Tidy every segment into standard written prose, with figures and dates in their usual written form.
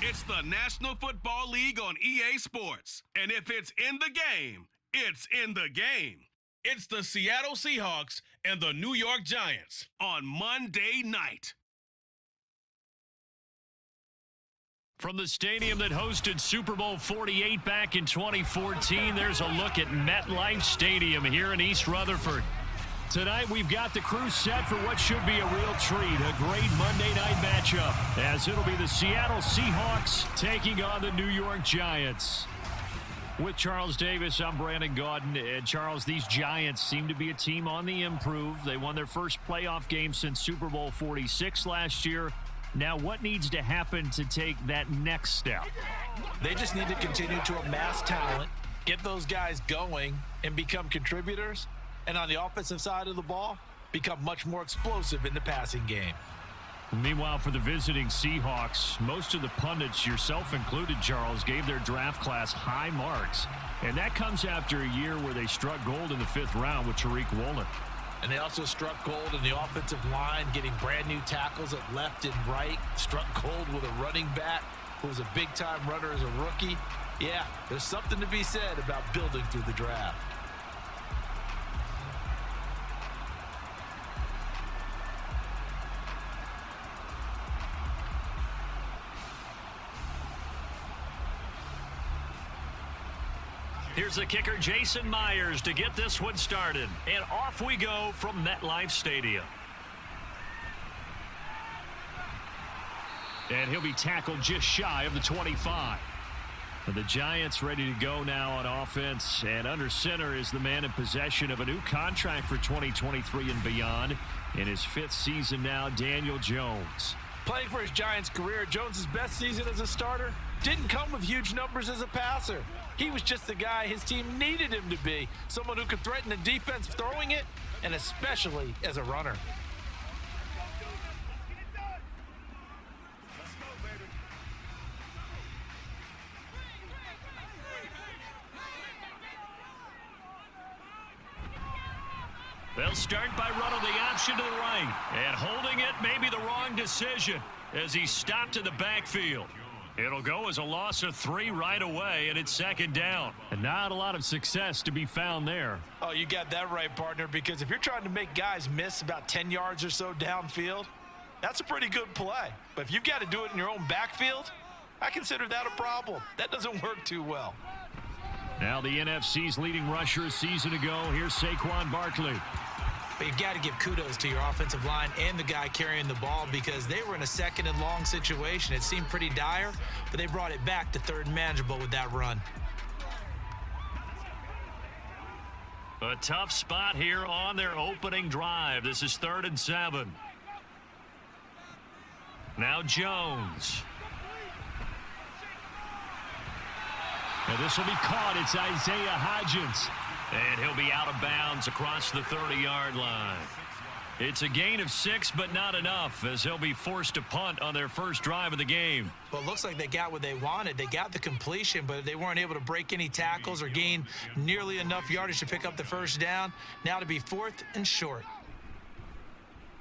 It's the National Football League on EA Sports. And if it's in the game, it's in the game. It's the Seattle Seahawks and the New York Giants on Monday night. From the stadium that hosted Super Bowl 48 back in 2014, there's a look at MetLife Stadium here in East Rutherford. Tonight, we've got the crew set for what should be a real treat, a great Monday night matchup, as it'll be the Seattle Seahawks taking on the New York Giants. With Charles Davis, I'm Brandon Gaudin. And Charles, these Giants seem to be a team on the improve. They won their first playoff game since Super Bowl 46 last year. Now, what needs to happen to take that next step? They just need to continue to amass talent, get those guys going, and become contributors. And on the offensive side of the ball, become much more explosive in the passing game. Meanwhile, for the visiting Seahawks, most of the pundits, yourself included, Charles, gave their draft class high marks. And that comes after a year where they struck gold in the 5th round with Tariq Woolen. And they also struck gold in the offensive line, getting brand new tackles at left and right. Struck gold with a running back who was a big-time runner as a rookie. Yeah, there's something to be said about building through the draft. Here's the kicker, Jason Myers, to get this one started. And off we go from MetLife Stadium. And he'll be tackled just shy of the 25. The Giants ready to go now on offense. And under center is the man in possession of a new contract for 2023 and beyond. In his 5th season now, Daniel Jones. Playing for his Giants career, Jones' best season as a starter didn't come with huge numbers as a passer. He was just the guy his team needed him to be, someone who could threaten the defense throwing it, and especially as a runner. They'll start by running the option to the right, and holding it may be the wrong decision as he stopped in the backfield. It'll go as a loss of 3 right away, and it's 2nd down. And not a lot of success to be found there. Oh, you got that right, partner, because if you're trying to make guys miss about 10 yards or so downfield, that's a pretty good play. But if you've got to do it in your own backfield, I consider that a problem. That doesn't work too well. Now the NFC's leading rusher a season ago. Here's Saquon Barkley. But you've got to give kudos to your offensive line and the guy carrying the ball because they were in a 2nd and long situation. It seemed pretty dire, but they brought it back to 3rd and manageable with that run. A tough spot here on their opening drive. This is 3rd and 7. Now Jones. And this will be caught. It's Isaiah Hodgins. And he'll be out of bounds across the 30-yard line. It's a gain of 6, but not enough, as he'll be forced to punt on their first drive of the game. Well, it looks like they got what they wanted. They got the completion, but they weren't able to break any tackles or gain nearly enough yardage to pick up the first down. Now to be 4th and short.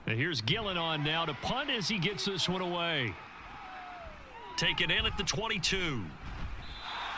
And here's Gillen on now to punt as he gets this one away. Taken in at the 22.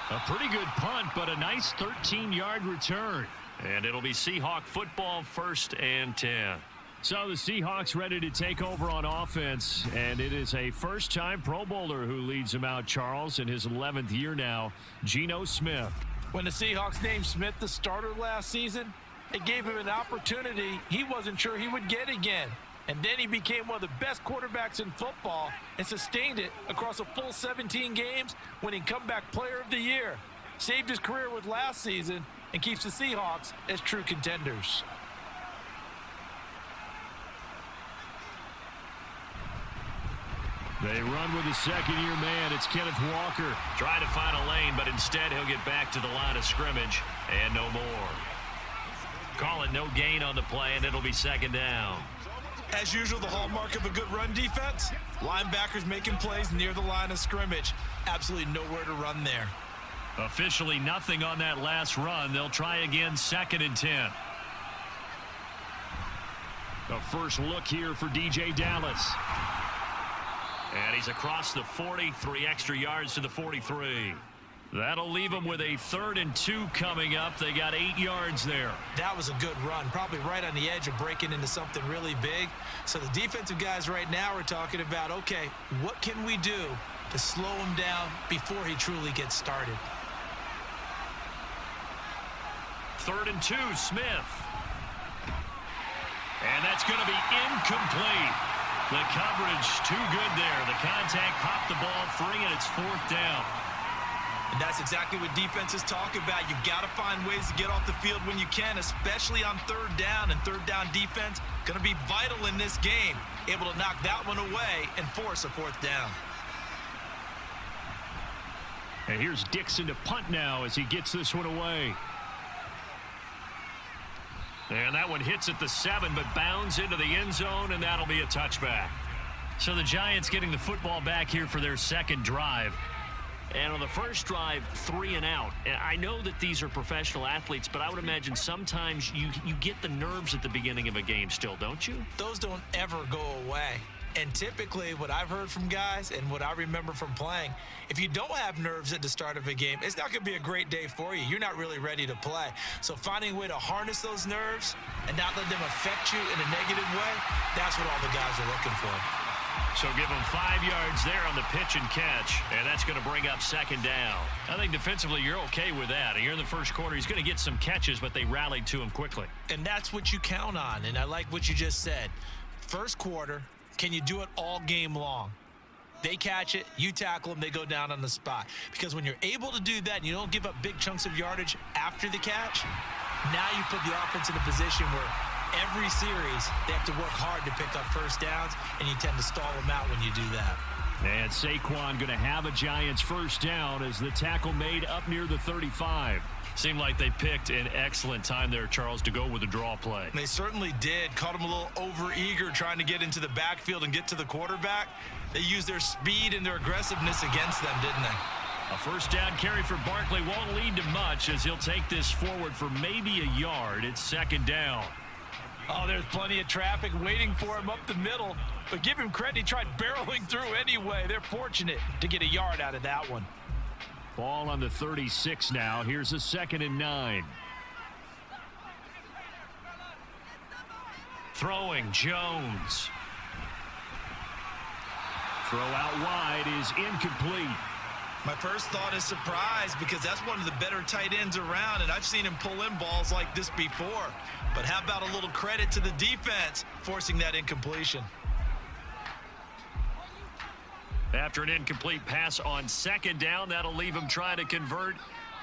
A pretty good punt, but a nice 13-yard return. And it'll be Seahawk football, 1st and 10. So the Seahawks ready to take over on offense, and it is a first-time Pro Bowler who leads them out, Charles, in his 11th year now, Geno Smith. When the Seahawks named Smith the starter last season, it gave him an opportunity he wasn't sure he would get again. And then he became one of the best quarterbacks in football and sustained it across a full 17 games, winning comeback player of the year. Saved his career with last season and keeps the Seahawks as true contenders. They run with a 2nd-year man. It's Kenneth Walker. Trying to find a lane, but instead he'll get back to the line of scrimmage and no more. Call it no gain on the play, and it'll be 2nd down. As usual, the hallmark of a good run defense, linebackers making plays near the line of scrimmage. Absolutely nowhere to run there. Officially nothing on that last run. They'll try again, 2nd and 10. The first look here for DJ Dallas. And he's across the 40, 3 extra yards to the 43. That'll leave them with a 3rd and 2 coming up. They got 8 yards there. That was a good run, probably right on the edge of breaking into something really big. So the defensive guys right now are talking about, okay, what can we do to slow him down before he truly gets started? 3rd and 2, Smith. And that's going to be incomplete. The coverage too good there. The contact popped the ball free, and it's 4th down. And that's exactly what defenses talk about. You've got to find ways to get off the field when you can, especially on 3rd down. And 3rd down defense going to be vital in this game. Able to knock that one away and force a 4th down. And here's Dixon to punt now as he gets this one away. And that one hits at the 7, but bounds into the end zone, and that'll be a touchback. So the Giants getting the football back here for their 2nd drive. And on the first drive, 3 and out. And I know that these are professional athletes, but I would imagine sometimes you get the nerves at the beginning of a game still, don't you? Those don't ever go away. And typically what I've heard from guys and what I remember from playing, if you don't have nerves at the start of a game, it's not going to be a great day for you. You're not really ready to play. So finding a way to harness those nerves and not let them affect you in a negative way, that's what all the guys are looking for. So give him 5 yards there on the pitch and catch, and that's going to bring up 2nd down. I think defensively you're okay with that. Here in the first quarter, he's going to get some catches, but they rallied to him quickly. And that's what you count on, and I like what you just said. First quarter, can you do it all game long? They catch it, you tackle them, they go down on the spot. Because when you're able to do that and you don't give up big chunks of yardage after the catch, now you put the offense in a position where every series they have to work hard to pick up first downs, and you tend to stall them out when you do that. And Saquon going to have a Giants first down as the tackle made up near the 35. Seemed like they picked an excellent time there, Charles, to go with a draw play. They certainly did. Caught them a little over-eager trying to get into the backfield and get to the quarterback. They used their speed and their aggressiveness against them, didn't they? A first down carry for Barkley won't lead to much as he'll take this forward for maybe a yard. It's 2nd down. Oh, there's plenty of traffic waiting for him up the middle. But give him credit, he tried barreling through anyway. They're fortunate to get a yard out of that one. Ball on the 36 now. Here's a 2nd and 9. Throwing, Jones. Throw out wide is incomplete. My first thought is surprise because that's one of the better tight ends around, and I've seen him pull in balls like this before. But how about a little credit to the defense forcing that incompletion? After an incomplete pass on 2nd down, that'll leave him trying to convert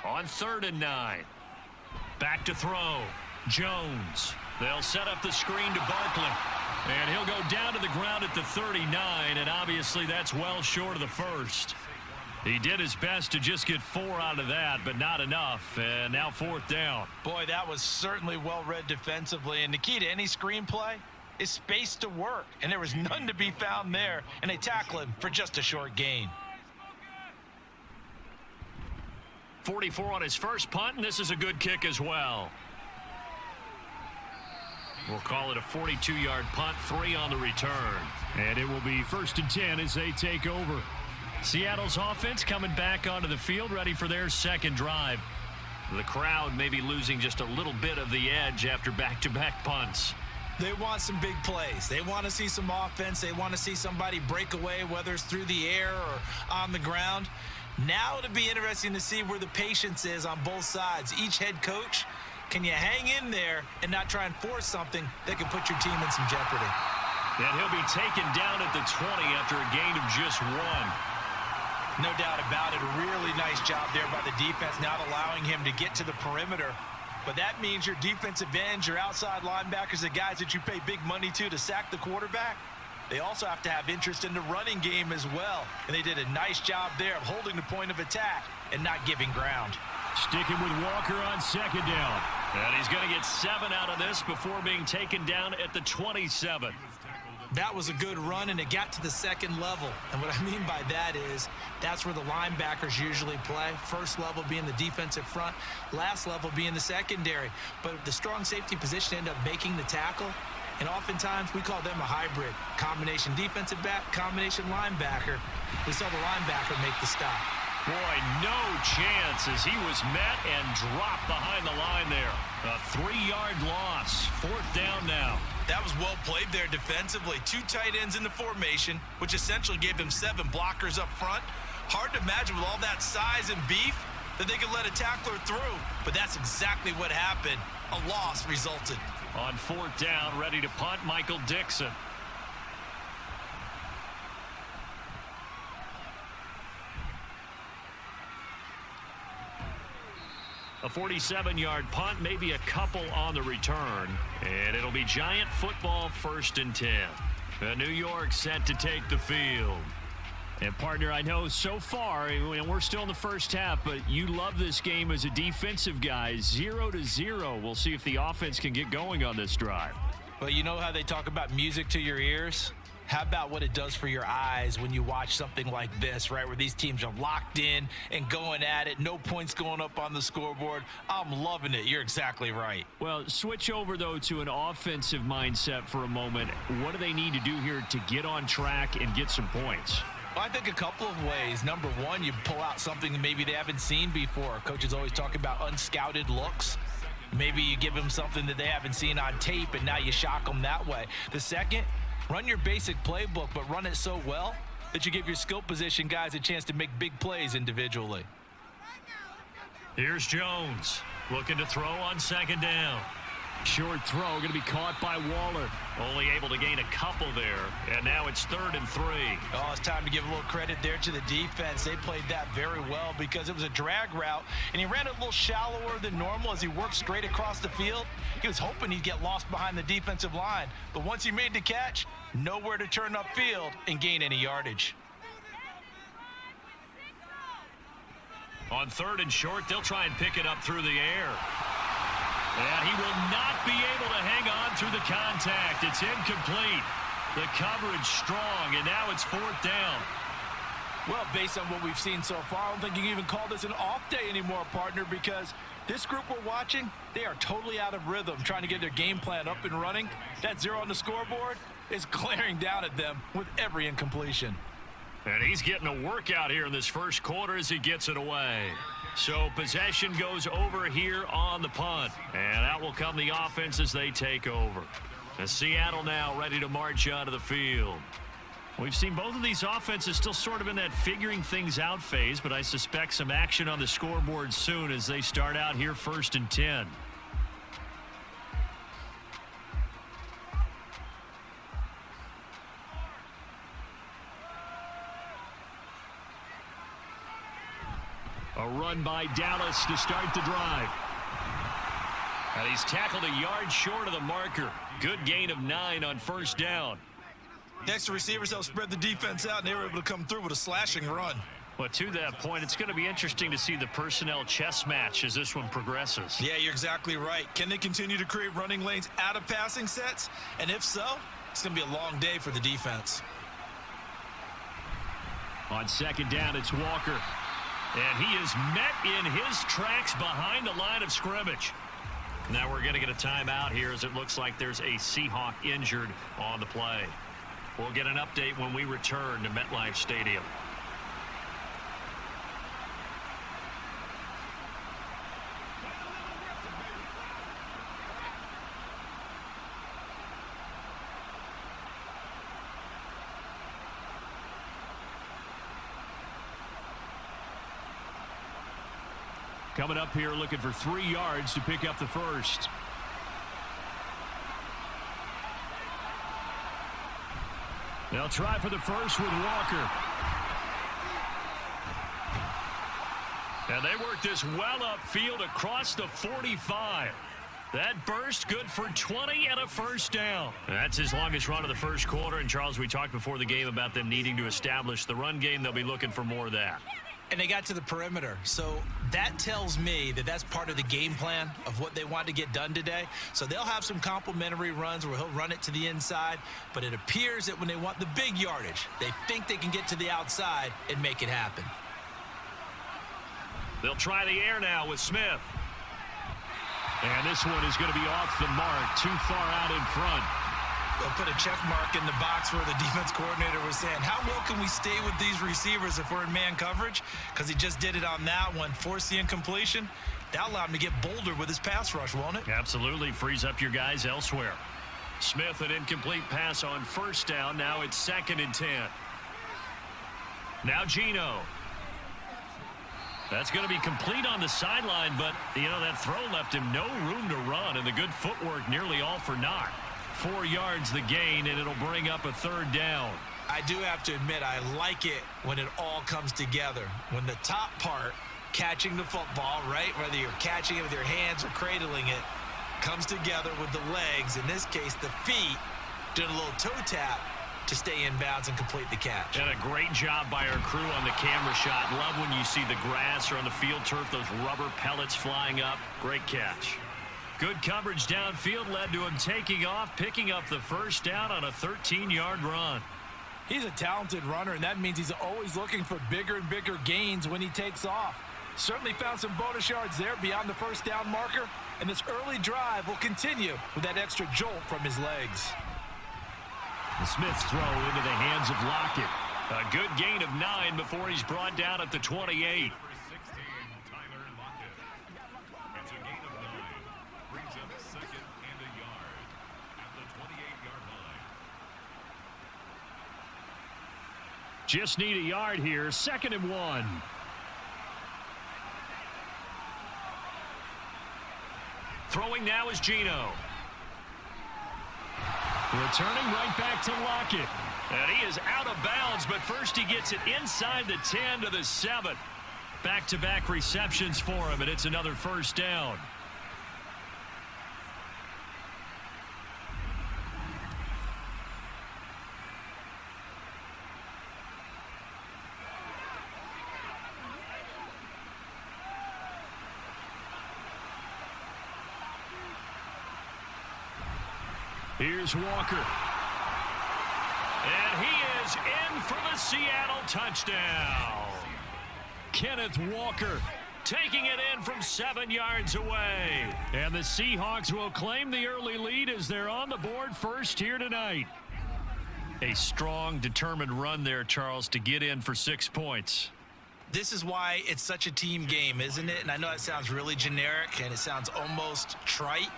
on 3rd and 9. Back to throw. Jones. They'll set up the screen to Barkley. And he'll go down to the ground at the 39, and obviously that's well short of the first. He did his best to just get 4 out of that, but not enough. And now 4th down. Boy, that was certainly well read defensively. And the key to any screenplay is space to work. And there was none to be found there. And they tackle him for just a short gain. 44 on his first punt, and this is a good kick as well. We'll call it a 42-yard punt, 3 on the return. And it will be 1st and 10 as they take over. Seattle's offense coming back onto the field, ready for their 2nd drive. The crowd may be losing just a little bit of the edge after back-to-back punts. They want some big plays. They want to see some offense. They want to see somebody break away, whether it's through the air or on the ground. Now it'll be interesting to see where the patience is on both sides. Each head coach, can you hang in there and not try and force something that can put your team in some jeopardy? And he'll be taken down at the 20 after a gain of just 1. No doubt about it. A really nice job there by the defense, not allowing him to get to the perimeter. But that means your defensive ends, your outside linebackers, the guys that you pay big money to sack the quarterback, they also have to have interest in the running game as well. And they did a nice job there of holding the point of attack and not giving ground. Sticking with Walker on 2nd down. And he's going to get 7 out of this before being taken down at the 27. That was a good run, and it got to the 2nd level. And what I mean by that is that's where the linebackers usually play. First level being the defensive front, last level being the secondary. But if the strong safety position ended up making the tackle, And oftentimes, we call them a hybrid. Combination defensive back, combination linebacker. We saw the linebacker make the stop. Boy, no chance as he was met and dropped behind the line there. A 3-yard loss. 4th down now. That was well played there defensively. 2 tight ends in the formation, which essentially gave them 7 blockers up front. Hard to imagine with all that size and beef that they could let a tackler through. But that's exactly what happened. A loss resulted. On 4th down, ready to punt, Michael Dixon. A 47-yard punt, maybe a couple on the return. And it'll be Giant football, 1st and 10. The New York set to take the field. And, partner, I know so far, and we're still in the first half, but you love this game as a defensive guy. 0-0. We'll see if the offense can get going on this drive. Well, you know how they talk about music to your ears? How about what it does for your eyes when you watch something like this, right, where these teams are locked in and going at it, no points going up on the scoreboard? I'm loving it. You're exactly right. Well, switch over, though, to an offensive mindset for a moment. What do they need to do here to get on track and get some points? Well, I think a couple of ways. Number one, you pull out something that maybe they haven't seen before. Coaches always talk about unscouted looks. Maybe you give them something that they haven't seen on tape, and now you shock them that way. The second, run your basic playbook, but run it so well that you give your skill position guys a chance to make big plays individually. Here's Jones looking to throw on 2nd down. Short throw going to be caught by Waller. Only able to gain a couple there. And now it's 3rd and 3. Oh, it's time to give a little credit there to the defense. They played that very well because it was a drag route, and he ran it a little shallower than normal as he worked straight across the field. He was hoping he'd get lost behind the defensive line. But once he made the catch, nowhere to turn upfield and gain any yardage. On 3rd and short, they'll try and pick it up through the air. And he will not be able to hang on through the contact. It's incomplete. The coverage strong, and now it's 4th down. Well, based on what we've seen so far, I don't think you can even call this an off day anymore, partner, because this group we're watching, they are totally out of rhythm, trying to get their game plan up and running. That 0 on the scoreboard is glaring down at them with every incompletion. And he's getting a workout here in this first quarter as he gets it away. So possession goes over here on the punt. And out will come the offense as they take over. And Seattle now ready to march onto the field. We've seen both of these offenses still sort of in that figuring things out phase, but I suspect some action on the scoreboard soon as they start out here 1st and 10. A run by Dallas to start the drive. And he's tackled a yard short of the marker. Good gain of 9 on 1st down. Next, the receivers helped spread the defense out, and they were able to come through with a slashing run. But to that point, it's going to be interesting to see the personnel chess match as this one progresses. Yeah, you're exactly right. Can they continue to create running lanes out of passing sets? And if so, it's going to be a long day for the defense. On 2nd down, it's Walker. And he is met in his tracks behind the line of scrimmage. Now we're going to get a timeout here as it looks like there's a Seahawk injured on the play. We'll get an update when we return to MetLife Stadium. Coming up here looking for 3 yards to pick up the first. They'll try for the first with Walker. And they work this well upfield across the 45. That burst good for 20 and a 1st down. That's his longest run of the first quarter. And, Charles, we talked before the game about them needing to establish the run game. They'll be looking for more of that. And they got to the perimeter. So that tells me that that's part of the game plan of what they want to get done today. So they'll have some complementary runs where he'll run it to the inside. But it appears that when they want the big yardage, they think they can get to the outside and make it happen. They'll try the air now with Smith. And this one is going to be off the mark, too far out in front. They'll put a check mark in the box where the defense coordinator was saying, how well can we stay with these receivers if we're in man coverage? Because he just did it on that one, forced the incompletion. That allowed him to get bolder with his pass rush, won't it? Absolutely. Frees up your guys elsewhere. Smith, an incomplete pass on first down. Now it's 2nd and 10. Now Geno. That's going to be complete on the sideline, but, that throw left him no room to run, and the good footwork nearly all for naught. 4 yards the gain, and it'll bring up a 3rd down. I do have to admit, I like it when it all comes together. When the top part, catching the football, right, whether you're catching it with your hands or cradling it, comes together with the legs, in this case the feet, doing a little toe tap to stay in bounds and complete the catch. And a great job by our crew on the camera shot. Love when you see the grass or on the field turf, those rubber pellets flying up. Great catch. Good coverage downfield led to him taking off, picking up the first down on a 13-yard run. He's a talented runner, and that means he's always looking for bigger and bigger gains when he takes off. Certainly found some bonus yards there beyond the first down marker, and this early drive will continue with that extra jolt from his legs. The Smith's throw into the hands of Lockett. A good gain of 9 before he's brought down at the 28. Just need a yard here. 2nd and 1. Throwing now is Geno. Returning right back to Lockett. And he is out of bounds, but first he gets it inside the 10 to the 7. Back-to-back receptions for him, and it's another first down. Here's Walker. And he is in for the Seattle touchdown. Kenneth Walker taking it in from 7 yards away. And the Seahawks will claim the early lead as they're on the board first here tonight. A strong, determined run there, Charles, to get in for 6 points. This is why it's such a team game, isn't it? And I know it sounds really generic and it sounds almost trite,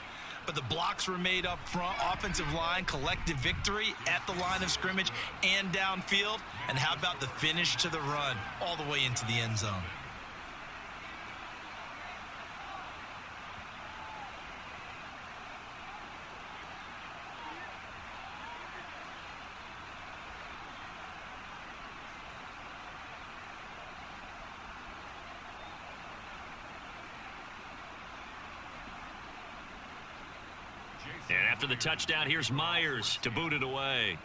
but the blocks were made up front, offensive line, collective victory at the line of scrimmage and downfield. And how about the finish to the run all the way into the end zone? And after the touchdown, here's Myers to boot it away.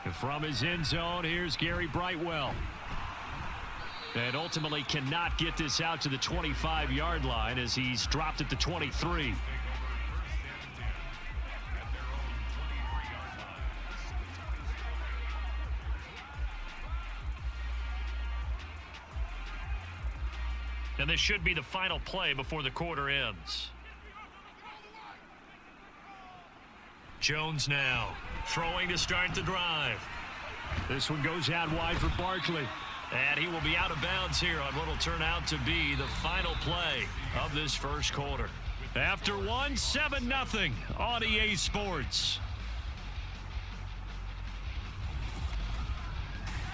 And from his end zone, here's Gary Brightwell. And ultimately cannot get this out to the 25-yard line as he's dropped at the 23. And this should be the final play before the quarter ends. Jones now throwing to start the drive. This one goes out wide for Barkley. And he will be out of bounds here on what will turn out to be the final play of this first quarter. After 7-0 on EA Sports.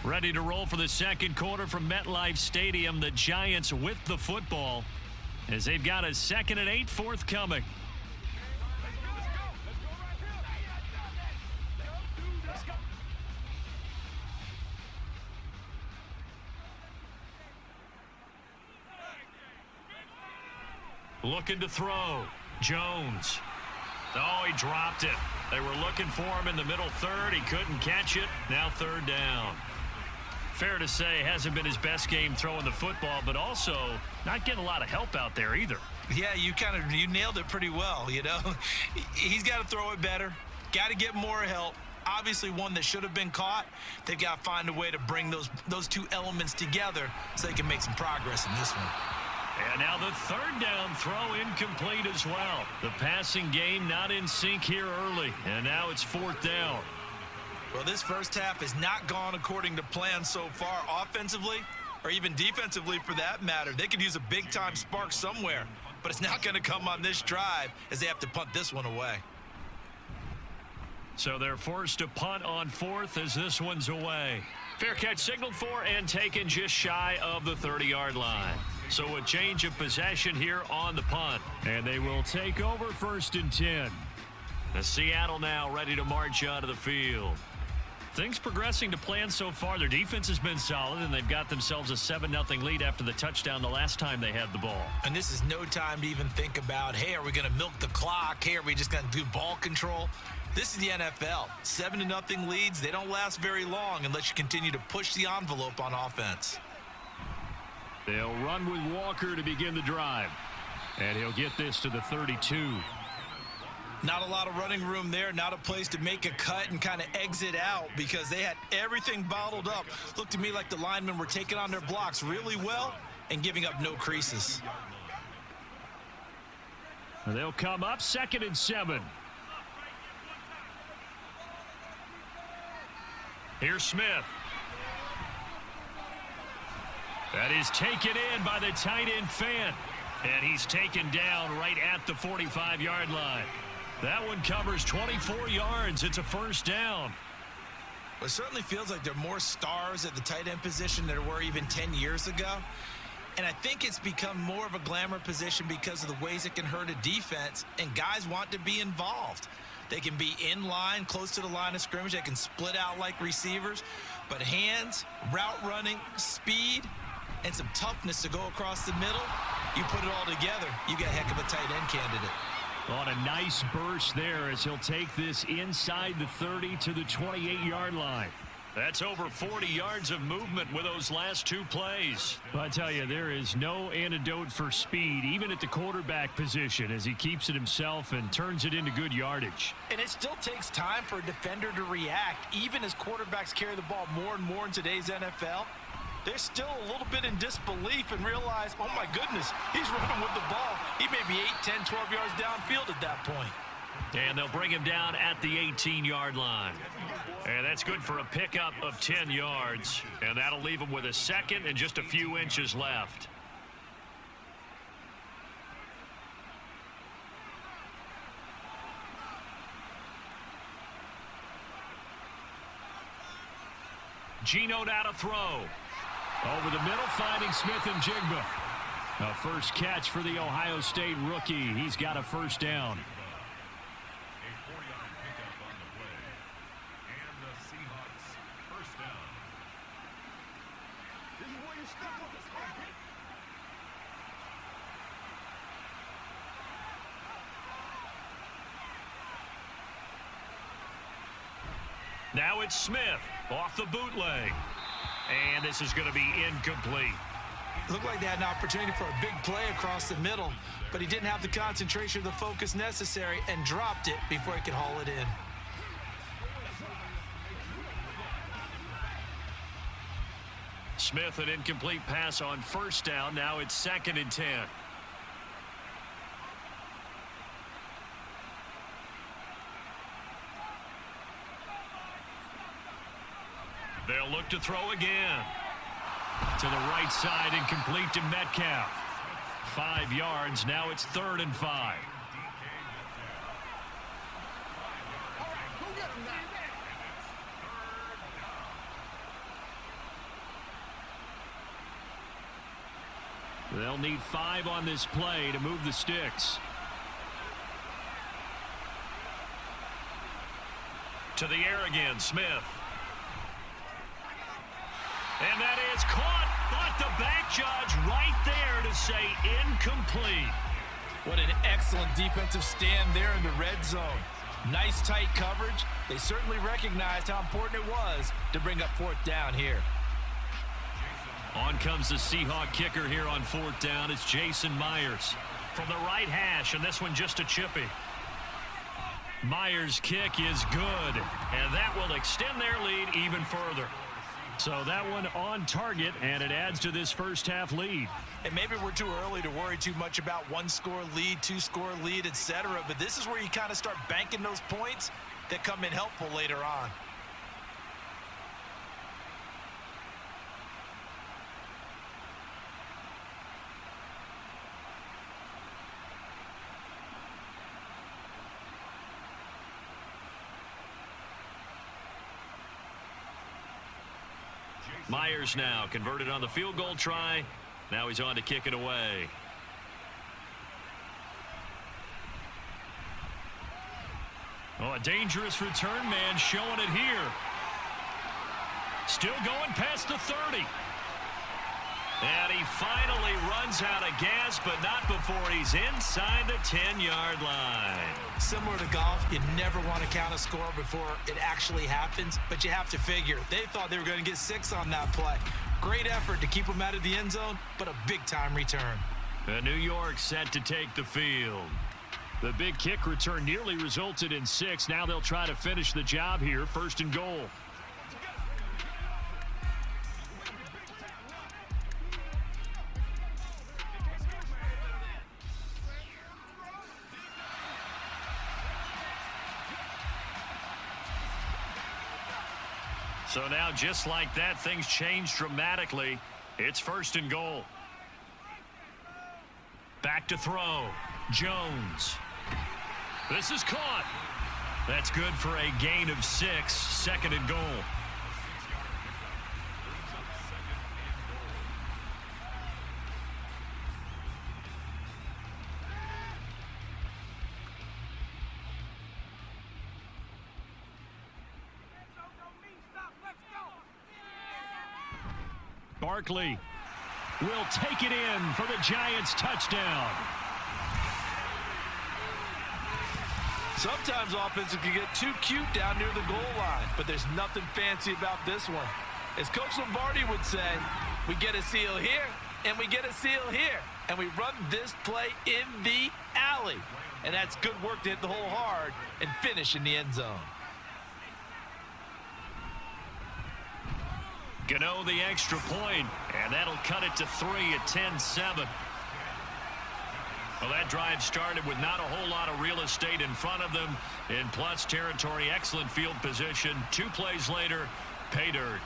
Ready to roll for the second quarter from MetLife Stadium. The Giants with the football as they've got a 2nd and 8 forthcoming. Looking to throw. Jones. Oh, he dropped it. They were looking for him in the middle third. He couldn't catch it. Now 3rd down. Fair to say, hasn't been his best game throwing the football, but also not getting a lot of help out there either. Yeah, you nailed it pretty well, you know. He's got to throw it better. Got to get more help. Obviously one that should have been caught. They've got to find a way to bring those two elements together so they can make some progress in this one. And now the third down throw incomplete as well. The passing game not in sync here early, and now it's fourth down. Well, this first half has not gone according to plan so far offensively, or even defensively for that matter. They could use a big-time spark somewhere, but it's not going to come on this drive as they have to punt this one away. So they're forced to punt on fourth as this one's away. Fair catch signaled for and taken just shy of the 30-yard line. So a change of possession here on the punt. And they will take over 1st and 10. The Seattle now ready to march out of the field. Things progressing to plan so far. Their defense has been solid, and they've got themselves a 7-0 lead after the touchdown the last time they had the ball. And this is no time to even think about, hey, are we going to milk the clock? Hey, are we just going to do ball control? This is the NFL. 7-0 leads, they don't last very long unless you continue to push the envelope on offense. They'll run with Walker to begin the drive. And he'll get this to the 32. Not a lot of running room there, not a place to make a cut and kind of exit out because they had everything bottled up. Looked to me like the linemen were taking on their blocks really well and giving up no creases. They'll come up 2nd and 7. Here's Smith. That is taken in by the tight end Fant. And he's taken down right at the 45-yard line. That one covers 24 yards. It's a first down. Well, it certainly feels like there are more stars at the tight end position than there were even 10 years ago. And I think it's become more of a glamour position because of the ways it can hurt a defense, and guys want to be involved. They can be in line, close to the line of scrimmage. They can split out like receivers. But hands, route running, speed, and some toughness to go across the middle, you put it all together, you got a heck of a tight end candidate. On a nice burst there as he'll take this inside the 30 to the 28-yard line. That's over 40 yards of movement with those last two plays. But I tell you, there is no antidote for speed, even at the quarterback position, as he keeps it himself and turns it into good yardage. And it still takes time for a defender to react, even as quarterbacks carry the ball more and more in today's NFL. They're still a little bit in disbelief and realize, oh my goodness, he's running with the ball. He may be 8, 10, 12 yards downfield at that point. And they'll bring him down at the 18-yard line. And that's good for a pickup of 10 yards. And that'll leave him with a second and just a few inches left. Geno now to throw. Over the middle, finding Smith and Jigba. A first catch for the Ohio State rookie. He's got a first down. A 40-yard pickup on the play. And the Seahawks first down. This is where you step up the target. Now it's Smith off the bootleg. And this is going to be incomplete. Looked like they had an opportunity for a big play across the middle, but he didn't have the concentration or the focus necessary and dropped it before he could haul it in. Smith, an incomplete pass on first down. Now it's 2nd and 10. They'll look to throw again. To the right side and complete to Metcalf. 5 yards. Now it's 3rd and 5. They'll need 5 on this play to move the sticks. To the air again, Smith. And that is caught, but the back judge right there to say incomplete. What an excellent defensive stand there in the red zone. Nice tight coverage. They certainly recognized how important it was to bring up 4th down here. On comes the Seahawk kicker here on 4th down. It's Jason Myers from the right hash, and this one just a chippy. Myers' kick is good, and that will extend their lead even further. So that one on target, and it adds to this first-half lead. And maybe we're too early to worry too much about one-score lead, two-score lead, etc. But this is where you kind of start banking those points that come in helpful later on. Myers now converted on the field goal try. Now he's on to kick it away. Oh, a dangerous return man showing it here. Still going past the 30. And he finally runs out of gas, but not before he's inside the 10-yard line. Similar to golf, you never want to count a score before it actually happens, but you have to figure. They thought they were going to get 6 on that play. Great effort to keep them out of the end zone, but a big-time return. New York set to take the field. The big kick return nearly resulted in 6. Now they'll try to finish the job here, 1st and goal. So now, just like that, things change dramatically. It's 1st and goal. Back to throw. Jones. This is caught. That's good for a gain of 6. 2nd and goal. Barkley will take it in for the Giants touchdown. Sometimes offenses can get too cute down near the goal line, but there's nothing fancy about this one. As Coach Lombardi would say, we get a seal here, and we get a seal here, and we run this play in the alley. And that's good work to hit the hole hard and finish in the end zone. Gano the extra point, and that'll cut it to 3 at 10-7. Well, that drive started with not a whole lot of real estate in front of them. In plus territory, excellent field position. 2 plays later, pay dirt.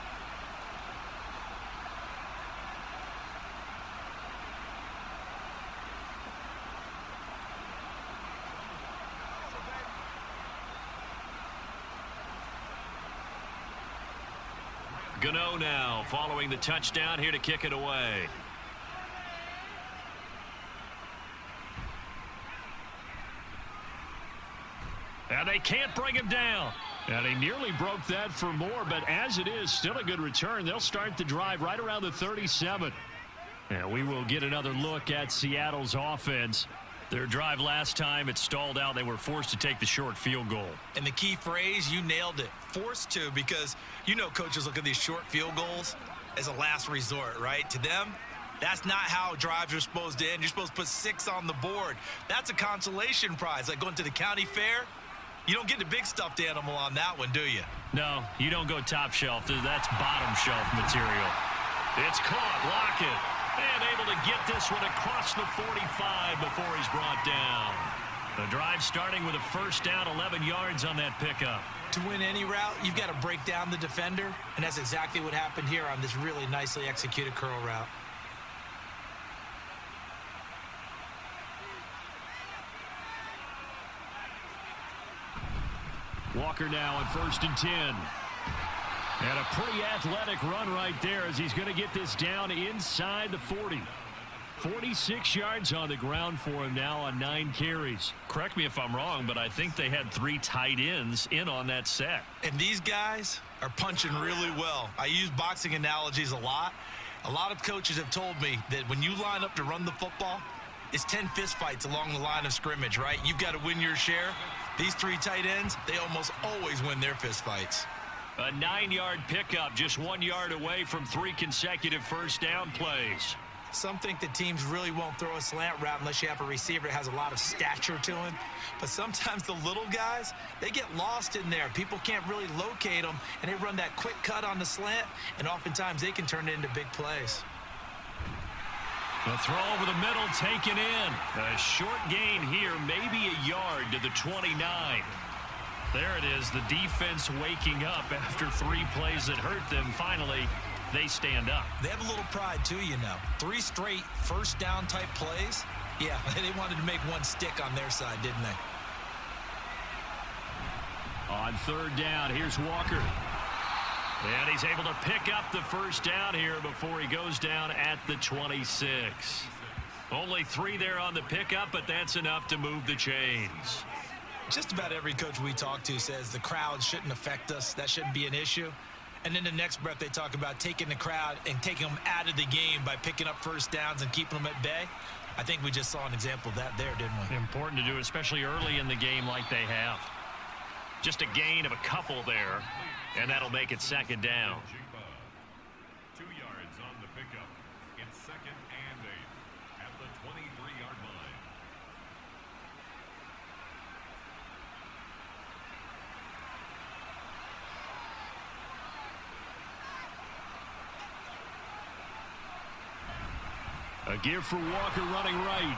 Gano now following the touchdown here to kick it away. And they can't bring him down. And he nearly broke that for more, but as it is, still a good return. They'll start the drive right around the 37. And we will get another look at Seattle's offense. Their drive last time, it stalled out. They were forced to take the short field goal. And the key phrase, you nailed it, forced to, because you know coaches look at these short field goals as a last resort, right? To them, that's not how drives are supposed to end. You're supposed to put 6 on the board. That's a consolation prize, like going to the county fair. You don't get the big stuffed animal on that one, do you? No, you don't go top shelf. That's bottom shelf material. It's caught. Lockett. And able to get this one across the 45 before he's brought down. The drive starting with a first down, 11 yards on that pickup. To win any route, you've got to break down the defender, and that's exactly what happened here on this really nicely executed curl route. Walker now on 1st and 10. And a pretty athletic run right there as he's going to get this down inside the 40. 46 yards on the ground for him now on 9 carries. Correct me if I'm wrong, but I think they had 3 tight ends in on that set. And these guys are punching really well. I use boxing analogies a lot. A lot of coaches have told me that when you line up to run the football, it's 10 fistfights along the line of scrimmage, right? You've got to win your share. These 3 tight ends, they almost always win their fistfights. A 9-yard pickup, just 1 yard away from 3 consecutive first down plays. Some think that teams really won't throw a slant route unless you have a receiver that has a lot of stature to him. But sometimes the little guys, they get lost in there. People can't really locate them, and they run that quick cut on the slant, and oftentimes they can turn it into big plays. The throw over the middle taken in. A short gain here, maybe a yard to the 29. There it is, the defense waking up after 3 plays that hurt them. Finally, they stand up. They have a little pride too, you know. 3 straight first down type plays. Yeah, they wanted to make one stick on their side, didn't they? On 3rd down, here's Walker. And he's able to pick up the first down here before he goes down at the 26. Only 3 there on the pickup, but that's enough to move the chains. Just about every coach we talk to says the crowd shouldn't affect us. That shouldn't be an issue. And then the next breath they talk about taking the crowd and taking them out of the game by picking up first downs and keeping them at bay. I think we just saw an example of that there, didn't we? Important to do, especially early in the game like they have. Just a gain of a couple there, and that'll make it 2nd down. 2 yards on the pickup. It's 2nd and 8 at the 23-yard line. A give for Walker running right.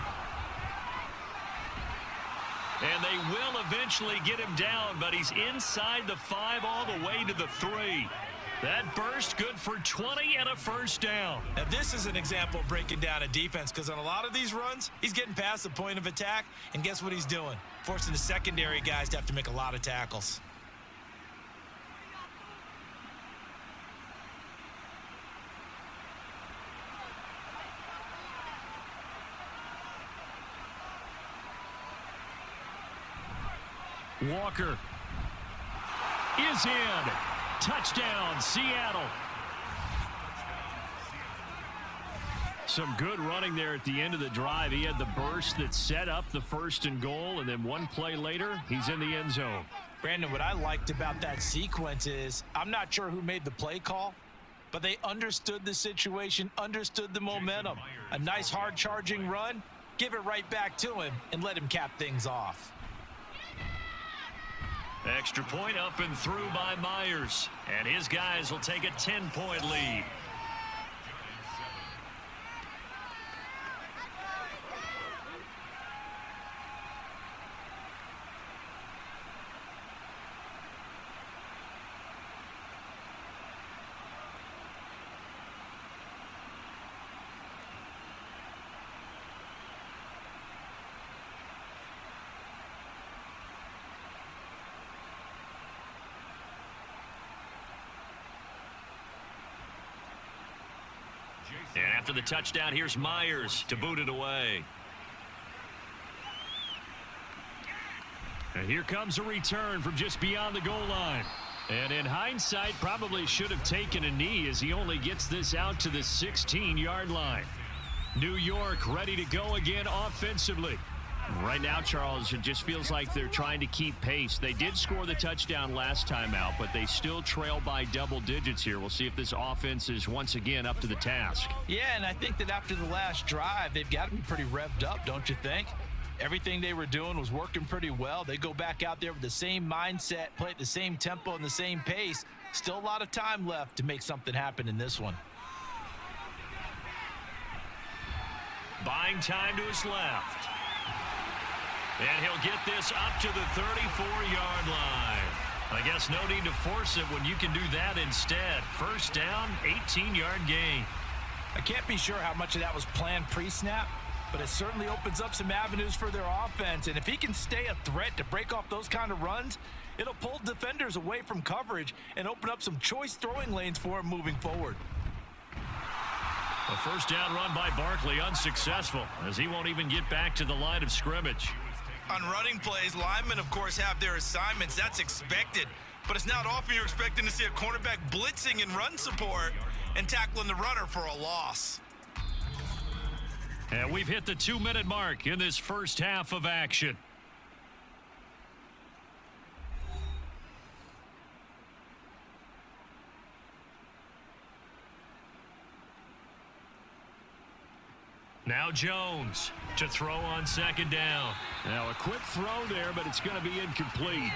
And they will eventually get him down, but he's inside the 5 all the way to the 3. That burst good for 20 and a first down. Now this is an example of breaking down a defense, because on a lot of these runs, he's getting past the point of attack, and guess what he's doing? Forcing the secondary guys to have to make a lot of tackles. Walker is in. Touchdown, Seattle. Some good running there at the end of the drive. He had the burst that set up the 1st and goal, and then 1 play later, he's in the end zone. Brandon, what I liked about that sequence is I'm not sure who made the play call, but they understood the situation, understood the momentum. A nice hard charging run, give it right back to him, and let him cap things off. Extra point up and through by Myers. And his guys will take a 10-point lead. And after the touchdown, here's Myers to boot it away. And here comes a return from just beyond the goal line. And in hindsight, probably should have taken a knee as he only gets this out to the 16-yard line. New York ready to go again offensively. Right now, Charles, it just feels like they're trying to keep pace. They did score the touchdown last time out, but they still trail by double digits here. We'll see if this offense is once again up to the task. Yeah, and I think that after the last drive, they've got to be pretty revved up, don't you think? Everything they were doing was working pretty well. They go back out there with the same mindset, play at the same tempo and the same pace. Still a lot of time left to make something happen in this one. Buying time to his left. And he'll get this up to the 34-yard line. I guess no need to force it when you can do that instead. First down, 18-yard gain. I can't be sure how much of that was planned pre-snap, but it certainly opens up some avenues for their offense. And if he can stay a threat to break off those kind of runs, it'll pull defenders away from coverage and open up some choice throwing lanes for him moving forward. A first down run by Barkley unsuccessful as he won't even get back to the line of scrimmage. On running plays, linemen, of course, have their assignments. That's expected. But it's not often you're expecting to see a cornerback blitzing in run support and tackling the runner for a loss. And we've hit the 2-minute mark in this first half of action. Now Jones to throw on second down. Now a quick throw there, but it's going to be incomplete.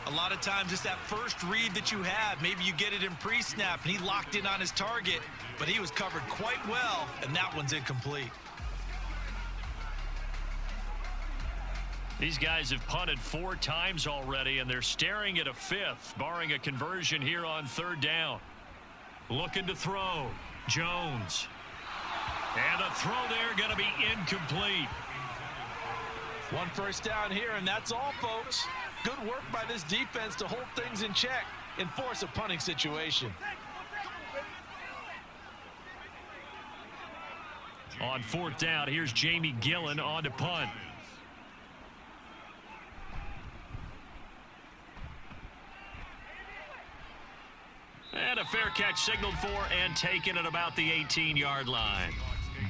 A lot of times it's that first read that you have. Maybe you get it in pre-snap, and he locked in on his target, but he was covered quite well, and that one's incomplete. These guys have punted 4 times already, and they're staring at a 5th, barring a conversion here on 3rd down. Looking to throw. Jones. And a throw there going to be incomplete. 1 first down here, and that's all, folks. Good work by this defense to hold things in check and force a punting situation. On 4th down, here's Jamie Gillen on to punt. And a fair catch signaled for and taken at about the 18-yard line.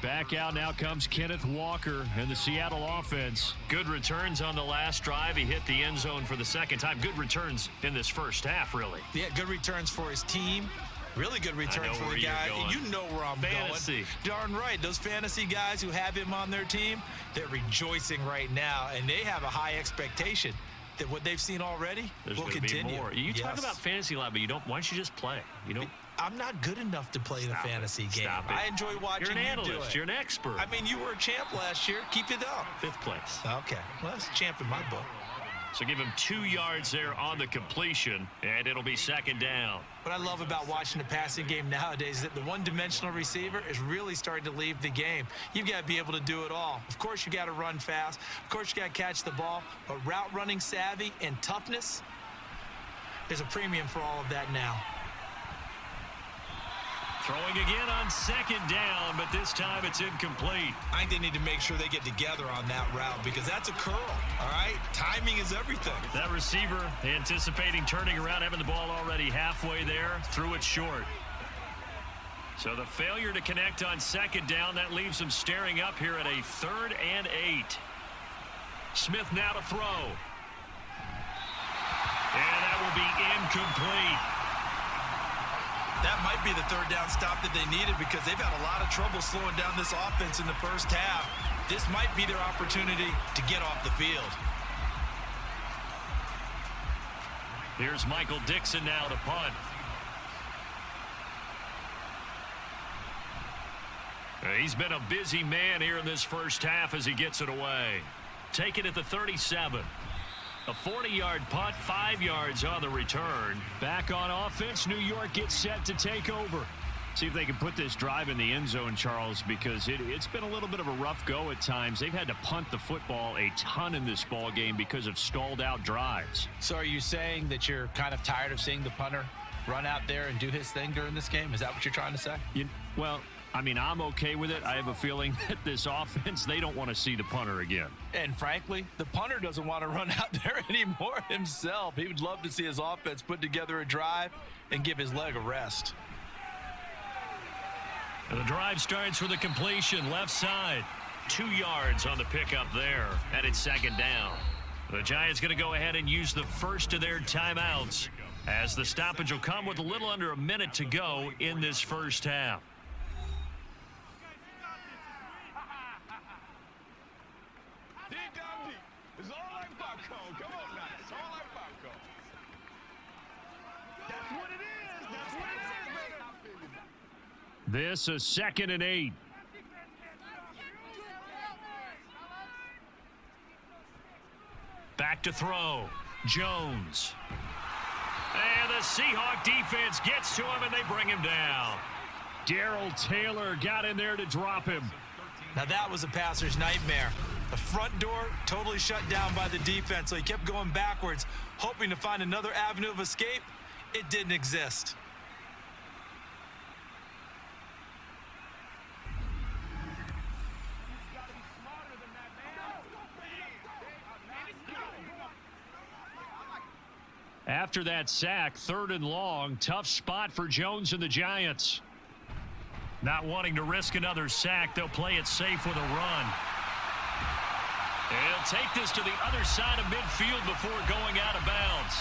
Back out now comes Kenneth Walker and the Seattle offense. Good returns on the last drive. He hit the end zone for the second time. Good returns in this first half, really. Yeah, good returns for his team. Really good returns for the guy. You know where I'm fantasy. Going. Darn right. Those fantasy guys who have him on their team, they're rejoicing right now, and they have a high expectation that what they've seen already will continue. Be more. You talk about fantasy live, but you don't. Why don't you just play? You don't. I'm not good enough to play the fantasy game. I enjoy watching you do it. You're an analyst. You're an expert. I mean, you were a champ last year. Keep it up. 5th place. Okay. Well, that's champ in my book. So give him 2 yards there on the completion, and it'll be 2nd down. What I love about watching the passing game nowadays is that the one-dimensional receiver is really starting to leave the game. You've got to be able to do it all. Of course, you got to run fast. Of course, you got to catch the ball. But route running savvy and toughness, there's a premium for all of that now. Throwing again on 2nd down, but this time it's incomplete. I think they need to make sure they get together on that route because that's a curl, all right? Timing is everything. That receiver anticipating turning around, having the ball already halfway there, threw it short. So the failure to connect on 2nd down, that leaves them staring up here at a 3rd and 8. Smith now to throw. And that will be incomplete. That might be the 3rd down stop that they needed because they've had a lot of trouble slowing down this offense in the first half. This might be their opportunity to get off the field. Here's Michael Dixon now to punt. He's been a busy man here in this first half as he gets it away. Taken at the 37. A 40-yard punt, 5 yards on the return. Back on offense, New York gets set to take over. See if they can put this drive in the end zone, Charles, because it's been a little bit of a rough go at times. They've had to punt the football a ton in this ball game because of stalled-out drives. So are you saying that you're kind of tired of seeing the punter run out there and do his thing during this game? Is that what you're trying to say? Well, I mean, I'm okay with it. I have a feeling that this offense, they don't want to see the punter again. And frankly, the punter doesn't want to run out there anymore himself. He would love to see his offense put together a drive and give his leg a rest. And the drive starts with a completion left side. 2 yards on the pickup there, and it's 2nd down. The Giants going to go ahead and use the first of their timeouts as the stoppage will come with a little under a minute to go in this first half. This is 2nd and 8. Back to throw. Jones. And the Seahawk defense gets to him, and they bring him down. Darrell Taylor got in there to drop him. Now that was a passer's nightmare. The front door totally shut down by the defense, so he kept going backwards, hoping to find another avenue of escape. It didn't exist. After that sack, 3rd and long, tough spot for Jones and the Giants. Not wanting to risk another sack, they'll play it safe with a run. They'll take this to the other side of midfield before going out of bounds.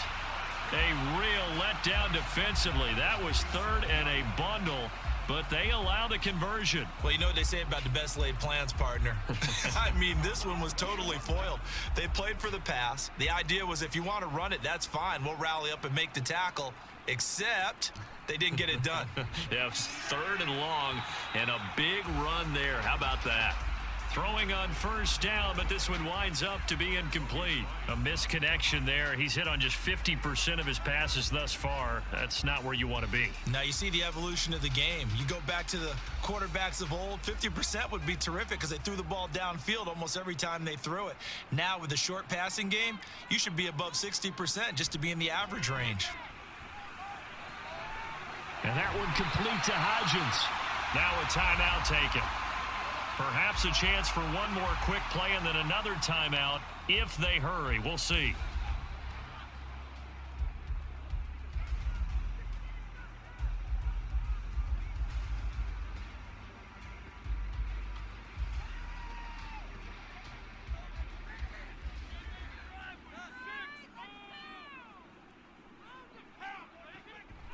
A real letdown defensively. That was 3rd and a bundle. but they allow the conversion. Well, you know what they say about the best laid plans, partner. I mean, this one was totally foiled. They played for the pass. The idea was if you want to run it, that's fine. We'll rally up and make the tackle, except they didn't get it done. Yeah, 3rd and long, and a big run there. How about that? Throwing on first down, but this one winds up to be incomplete. A misconnection there. He's hit on just 50% of his passes thus far. That's not where you want to be. Now, you see the evolution of the game. You go back to the quarterbacks of old, 50% would be terrific because they threw the ball downfield almost every time they threw it. Now, with the short passing game, you should be above 60% just to be in the average range. And that one complete to Hodgins. Now a timeout taken. Perhaps a chance for one more quick play and then another timeout if they hurry. We'll see.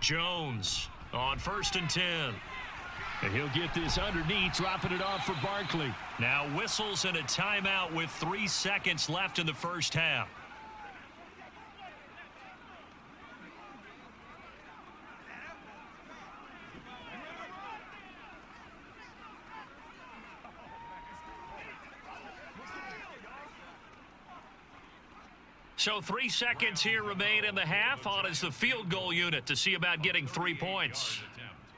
Jones on 1st and 10. And he'll get this underneath, dropping it off for Barkley. Now whistles and a timeout with 3 seconds left in the first half. So 3 seconds here remain in the half. On is the field goal unit to see about getting 3 points.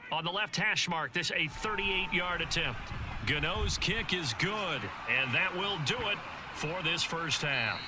On the left hash mark, this a 38-yard attempt. Gano's kick is good, and that will do it for this first half.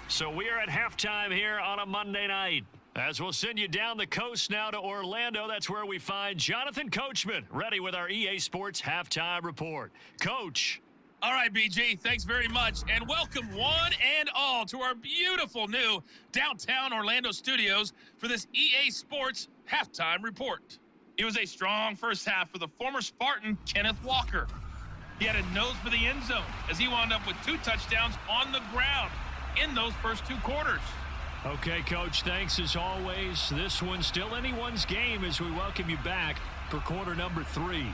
So we are at halftime here on a Monday night. As we'll send you down the coast now to Orlando, that's where we find Jonathan Coachman, ready with our EA Sports Halftime Report. Coach. All right, BG, thanks very much, and welcome one and all to our beautiful new downtown Orlando studios for this EA Sports Halftime Report. It was a strong first half for the former Spartan, Kenneth Walker. He had a nose for the end zone as he wound up with 2 touchdowns on the ground in those first 2 quarters. Okay, Coach, thanks as always. This one's still anyone's game as we welcome you back for quarter number 3.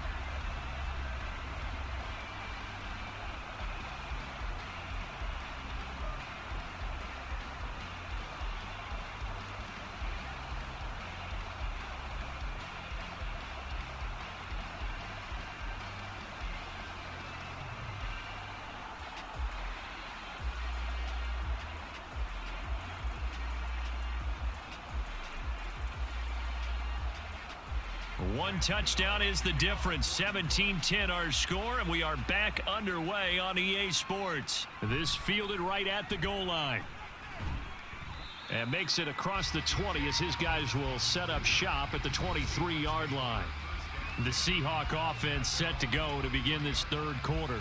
One touchdown is the difference. 17-10 our score, and we are back underway on EA Sports. This fielded right at the goal line. And makes it across the 20 as his guys will set up shop at the 23-yard line. The Seahawk offense set to go to begin this 3rd quarter.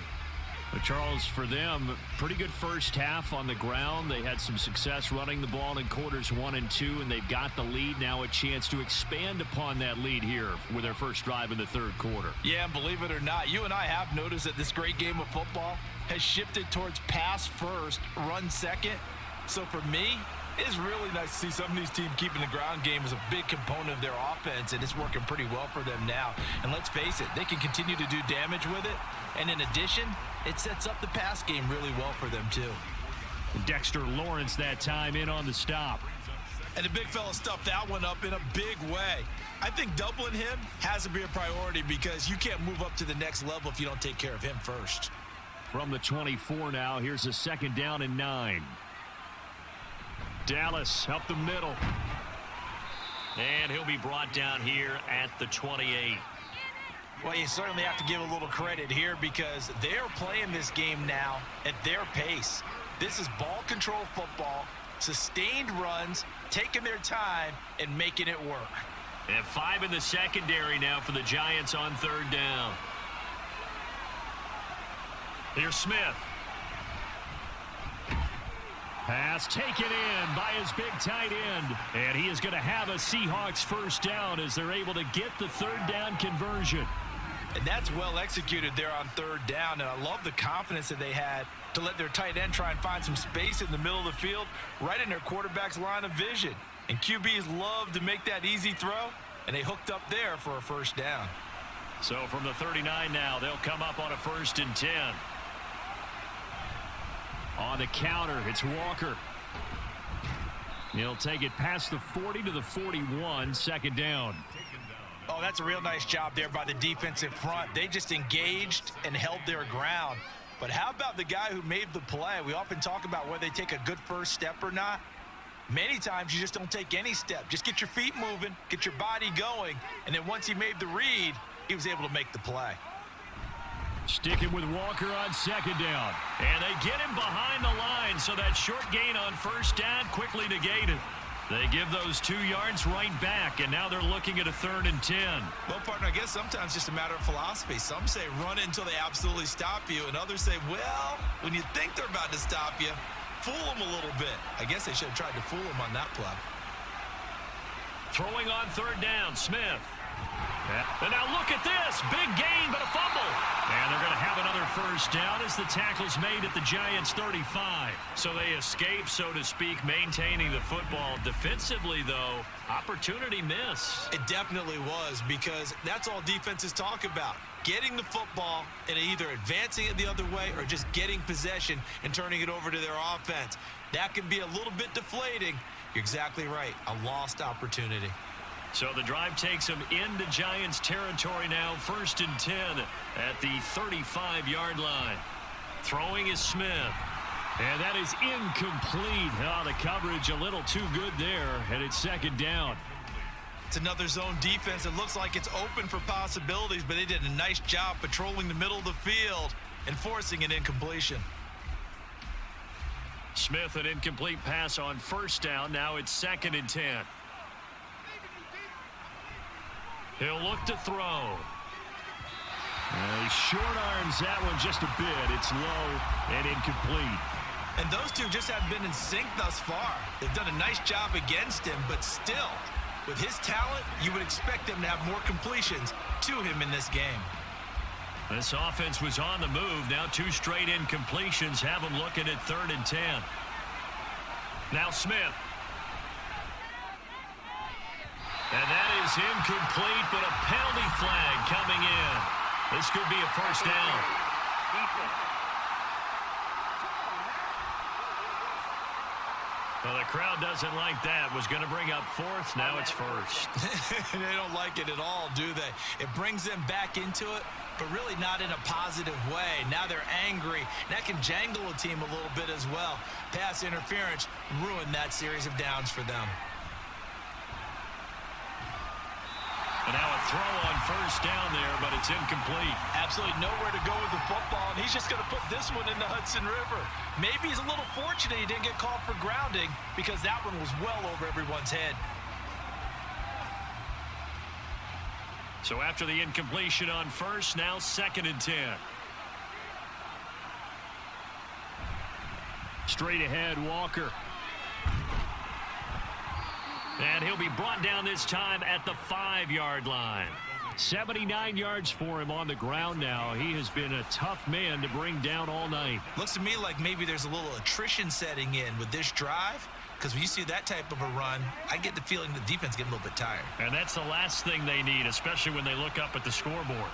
But Charles, for them, pretty good first half on the ground. They had some success running the ball in quarters 1 and 2, and they've got the lead. Now a chance to expand upon that lead here with their first drive in the 3rd quarter. Yeah, and believe it or not, you and I have noticed that this great game of football has shifted towards pass first, run second. So for me, it's really nice to see some of these teams keeping the ground game as a big component of their offense, and it's working pretty well for them now. And let's face it, they can continue to do damage with it. And in addition, it sets up the pass game really well for them, too. Dexter Lawrence that time in on the stop. And the big fella stuffed that one up in a big way. I think doubling him has to be a priority because you can't move up to the next level if you don't take care of him first. From the 24 now, here's a 2nd down and 9. Dallas up the middle. And he'll be brought down here at the 28. Well, you certainly have to give a little credit here because they're playing this game now at their pace. This is ball control football, sustained runs, taking their time, and making it work. And 5 in the secondary now for the Giants on 3rd down. Here's Smith. Pass taken in by his big tight end. And he is going to have a Seahawks first down as they're able to get the 3rd down conversion. And that's well executed there on 3rd down. And I love the confidence that they had to let their tight end try and find some space in the middle of the field, right in their quarterback's line of vision. And QBs love to make that easy throw, and they hooked up there for a first down. So from the 39 now, they'll come up on a 1st and 10. On the counter, it's Walker. He'll take it past the 40 to the 41, 2nd down. Oh, that's a real nice job there by the defensive front. They just engaged and held their ground. But how about the guy who made the play? We often talk about whether they take a good first step or not. Many times you just don't take any step. Just get your feet moving, get your body going, and then once he made the read, he was able to make the play. Sticking with Walker on 2nd down. And they get him behind the line, so that short gain on 1st down quickly negated. They give those 2 yards right back, and now they're looking at a 3rd and 10. Well, partner, I guess sometimes just a matter of philosophy. Some say run it until they absolutely stop you, and others say, well, when you think they're about to stop you, fool them a little bit. I guess they should have tried to fool him on that play. Throwing on 3rd down, Smith. And now look at this. Big gain, but a fumble. And they're going to have another 1st down as the tackle's made at the Giants' 35. So they escape, so to speak, maintaining the football. Defensively, though, opportunity miss. It definitely was, because that's all defenses talk about. Getting the football and either advancing it the other way or just getting possession and turning it over to their offense. That can be a little bit deflating. You're exactly right. A lost opportunity. So the drive takes them into Giants territory now. 1st and 10 at the 35-yard line. Throwing is Smith. And that is incomplete. Oh, the coverage a little too good there. And it's 2nd down. It's another zone defense. It looks like it's open for possibilities, but they did a nice job patrolling the middle of the field and forcing an incompletion. Smith, an incomplete pass on 1st down. Now it's 2nd and 10. He'll look to throw. He short arms that one just a bit. It's low and incomplete. And those two just have been in sync thus far. They've done a nice job against him, but still, with his talent, you would expect them to have more completions to him in this game. This offense was on the move. Now 2 straight incompletions have them looking at 3rd and 10. Now Smith. And that is incomplete, but a penalty flag coming in. This could be a 1st down. Well, the crowd doesn't like that. Was going to bring up 4th. Now it's 1st. They don't like it at all, do they? It brings them back into it, but really not in a positive way. Now they're angry. That can jangle a team a little bit as well. Pass interference ruined that series of downs for them. And now a throw on 1st down there, but it's incomplete. Absolutely nowhere to go with the football, and he's just going to put this one in the Hudson River. Maybe he's a little fortunate he didn't get called for grounding, because that one was well over everyone's head. So after the incompletion on 1st, now 2nd and 10. Straight ahead, Walker. And he'll be brought down this time at the 5-yard line. 79 yards for him on the ground now. He has been a tough man to bring down all night. Looks to me like maybe there's a little attrition setting in with this drive, because when you see that type of a run, I get the feeling the defense getting a little bit tired. And that's the last thing they need, especially when they look up at the scoreboard.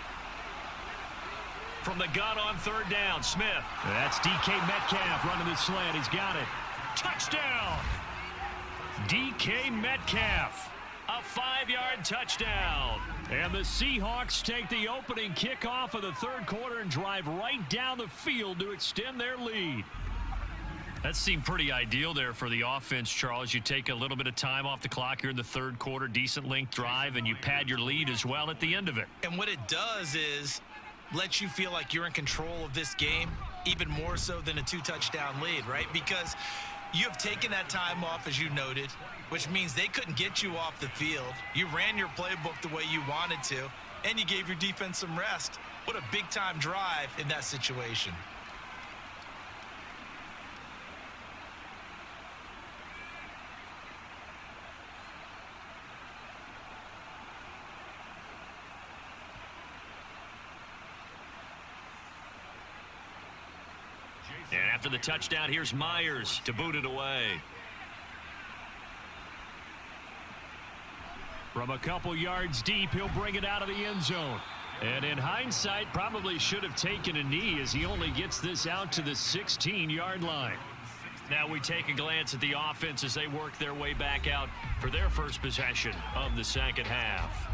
From the gun on 3rd down, Smith. That's DK Metcalf running the slant. He's got it. Touchdown! DK Metcalf, a 5-yard touchdown. And the Seahawks take the opening kickoff of the 3rd quarter and drive right down the field to extend their lead. That seemed pretty ideal there for the offense, Charles. You take a little bit of time off the clock here in the 3rd quarter, decent length drive, and you pad your lead as well at the end of it. And what it does is let you feel like you're in control of this game, even more so than a 2-touchdown lead, right? Because you have taken that time off, as you noted, which means they couldn't get you off the field. You ran your playbook the way you wanted to, and you gave your defense some rest. What a big-time drive in that situation. And after the touchdown, here's Myers to boot it away. From a couple yards deep, he'll bring it out of the end zone. And in hindsight, probably should have taken a knee as he only gets this out to the 16-yard line. Now we take a glance at the offense as they work their way back out for their first possession of the second half.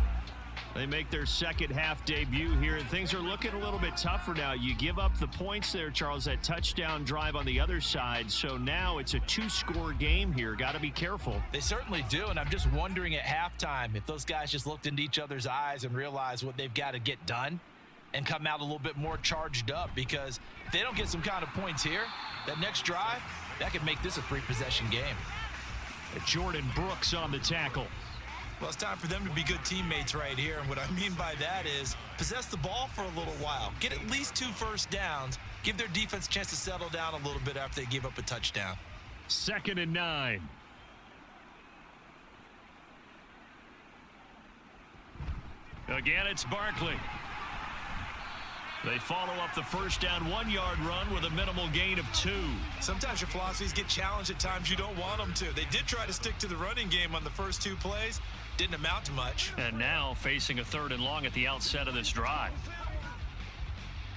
They make their second half debut here, and things are looking a little bit tougher now. You give up the points there, Charles, that touchdown drive on the other side. So now it's a 2-score game here. Got to be careful. They certainly do, and I'm just wondering at halftime if those guys just looked into each other's eyes and realized what they've got to get done and come out a little bit more charged up, because if they don't get some kind of points here, that next drive, that could make this a 3-possession game. Jordan Brooks on the tackle. Well, it's time for them to be good teammates right here. And what I mean by that is possess the ball for a little while. Get at least 2 first downs. Give their defense a chance to settle down a little bit after they give up a touchdown. 2nd and 9. Again, it's Barkley. They follow up the first down 1-yard run with a minimal gain of 2. Sometimes your philosophies get challenged at times you don't want them to. They did try to stick to the running game on the first 2 plays. Didn't amount to much. And now facing a 3rd and long at the outset of this drive.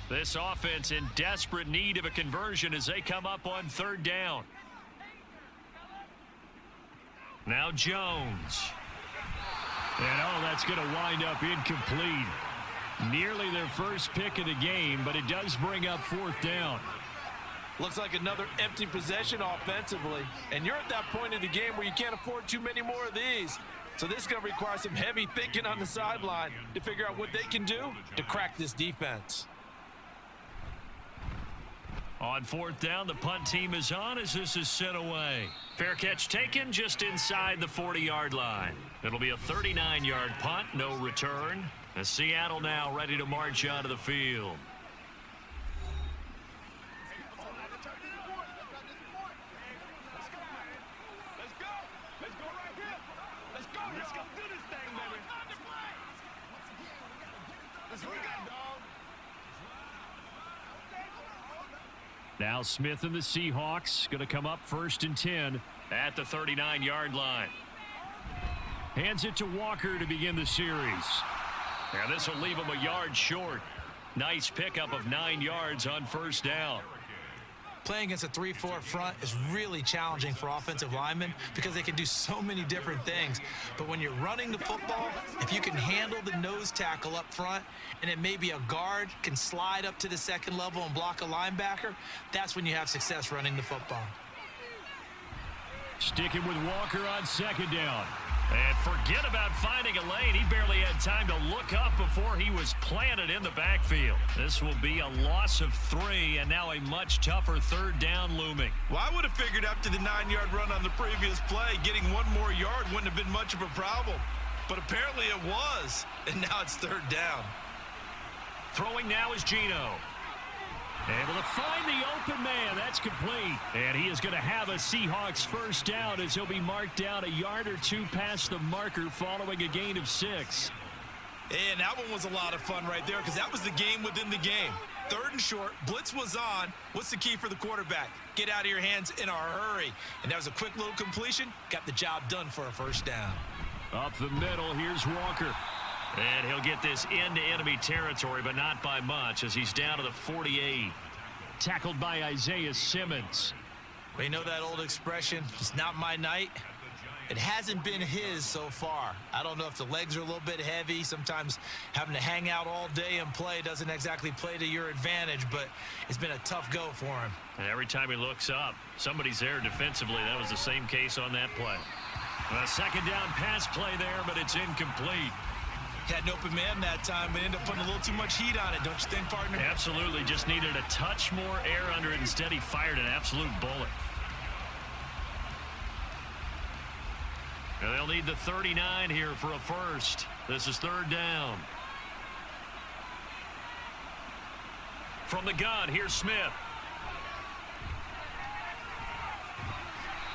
This offense in desperate need of a conversion as they come up on 3rd down. Now Jones. And that's going to wind up incomplete. Nearly their first pick of the game, but it does bring up 4th down. Looks like another empty possession offensively, and you're at that point in the game where you can't afford too many more of these. So this is going to require some heavy thinking on the sideline to figure out what they can do to crack this defense. On 4th down, the punt team is on as this is sent away. Fair catch taken just inside the 40-yard line. It'll be a 39-yard punt, no return. And Seattle now ready to march onto the field. Now Smith and the Seahawks going to come up 1st and 10 at the 39-yard line. Hands it to Walker to begin the series. And this will leave him a yard short. Nice pickup of 9 yards on 1st down. Playing against a 3-4 front is really challenging for offensive linemen because they can do so many different things. But when you're running the football, if you can handle the nose tackle up front and it may be a guard can slide up to the 2nd level and block a linebacker, that's when you have success running the football. Sticking with Walker on 2nd down. And forget about finding a lane. He barely had time to look up before he was planted in the backfield. This will be a loss of 3, and now a much tougher 3rd down looming. Well, I would have figured after the 9-yard run on the previous play, getting 1 more yard wouldn't have been much of a problem. But apparently it was, and now it's 3rd down. Throwing now is Geno. Able to find the open man. That's complete. And he is going to have a Seahawks 1st down as he'll be marked down a yard or 2 past the marker following a gain of 6. And that one was a lot of fun right there because that was the game within the game. 3rd and short. Blitz was on. What's the key for the quarterback? Get out of your hands in a hurry. And that was a quick little completion. Got the job done for a 1st down. Up the middle, here's Walker. And he'll get this into enemy territory, but not by much as he's down to the 48. Tackled by Isaiah Simmons. Well, you know that old expression, it's not my night. It hasn't been his so far. I don't know if the legs are a little bit heavy. Sometimes having to hang out all day and play doesn't exactly play to your advantage, but it's been a tough go for him. And every time he looks up, somebody's there defensively. That was the same case on that play. A 2nd down pass play there, but it's incomplete. Had an open man that time, but ended up putting a little too much heat on it, don't you think, partner? Absolutely. Just needed a touch more air under it. Instead, he fired an absolute bullet. And they'll need the 39 here for a 1st. This is 3rd down. From the gun, here's Smith.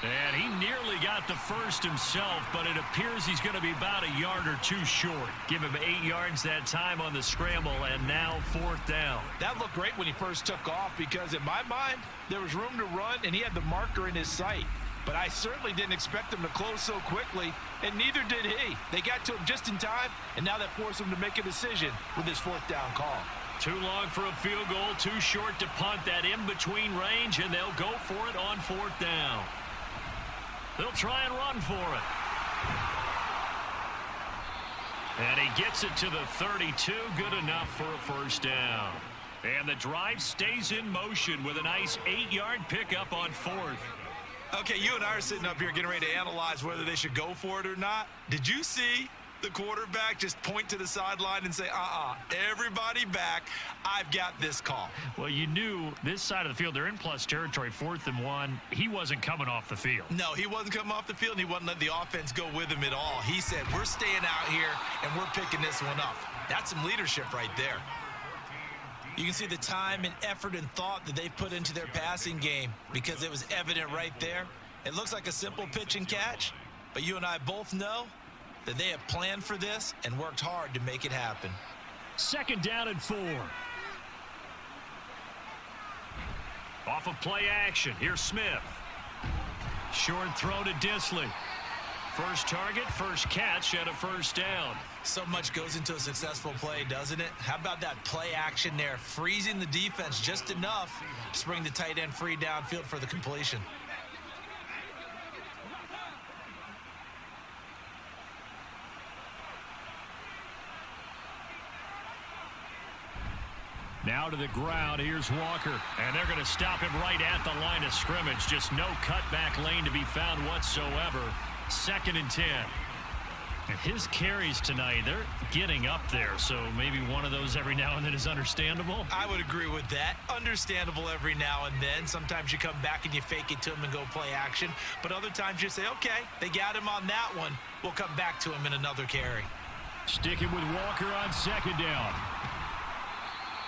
And he nearly got the 1st himself, but it appears he's going to be about a yard or 2 short. Give him 8 yards that time on the scramble, and now 4th down. That looked great when he first took off because in my mind, there was room to run, and he had the marker in his sight. but I certainly didn't expect them to close so quickly, and neither did he. They got to him just in time, and now that forced him to make a decision with his fourth down call. Too long for a field goal, too short to punt. That in-between range, and they'll go for it on fourth down. They'll try and run for it. And he gets it to the 32, good enough for a first down. And the drive stays in motion with a nice 8-yard pickup on fourth. Okay, you and I are sitting up here getting ready to analyze whether they should go for it or not. Did you see the quarterback just point to the sideline and say, everybody back, I've got this call? Well, you knew this side of the field, they're in plus territory, 4th and 1. He wasn't coming off the field. No, he wasn't coming off the field, and he wasn't letting the offense go with him at all. He said, we're staying out here, and we're picking this one up. That's some leadership right there. You can see the time and effort and thought that they've put into their passing game because it was evident right there. It looks like a simple pitch and catch, but you and I both know that they have planned for this and worked hard to make it happen. 2nd down and 4. Off of play action, here's Smith. Short throw to Disley. First target, first catch, and a first down. So much goes into a successful play, doesn't it? How about that play action there, freezing the defense just enough to bring the tight end free downfield for the completion. Now to the ground, here's Walker. And they're going to stop him right at the line of scrimmage. Just no cutback lane to be found whatsoever. 2nd and 10. And his carries tonight, they're getting up there. So maybe one of those every now and then is understandable. I would agree with that. Understandable every now and then. Sometimes you come back and you fake it to him and go play action. But other times you say, okay, they got him on that one. We'll come back to him in another carry. Sticking with Walker on 2nd down.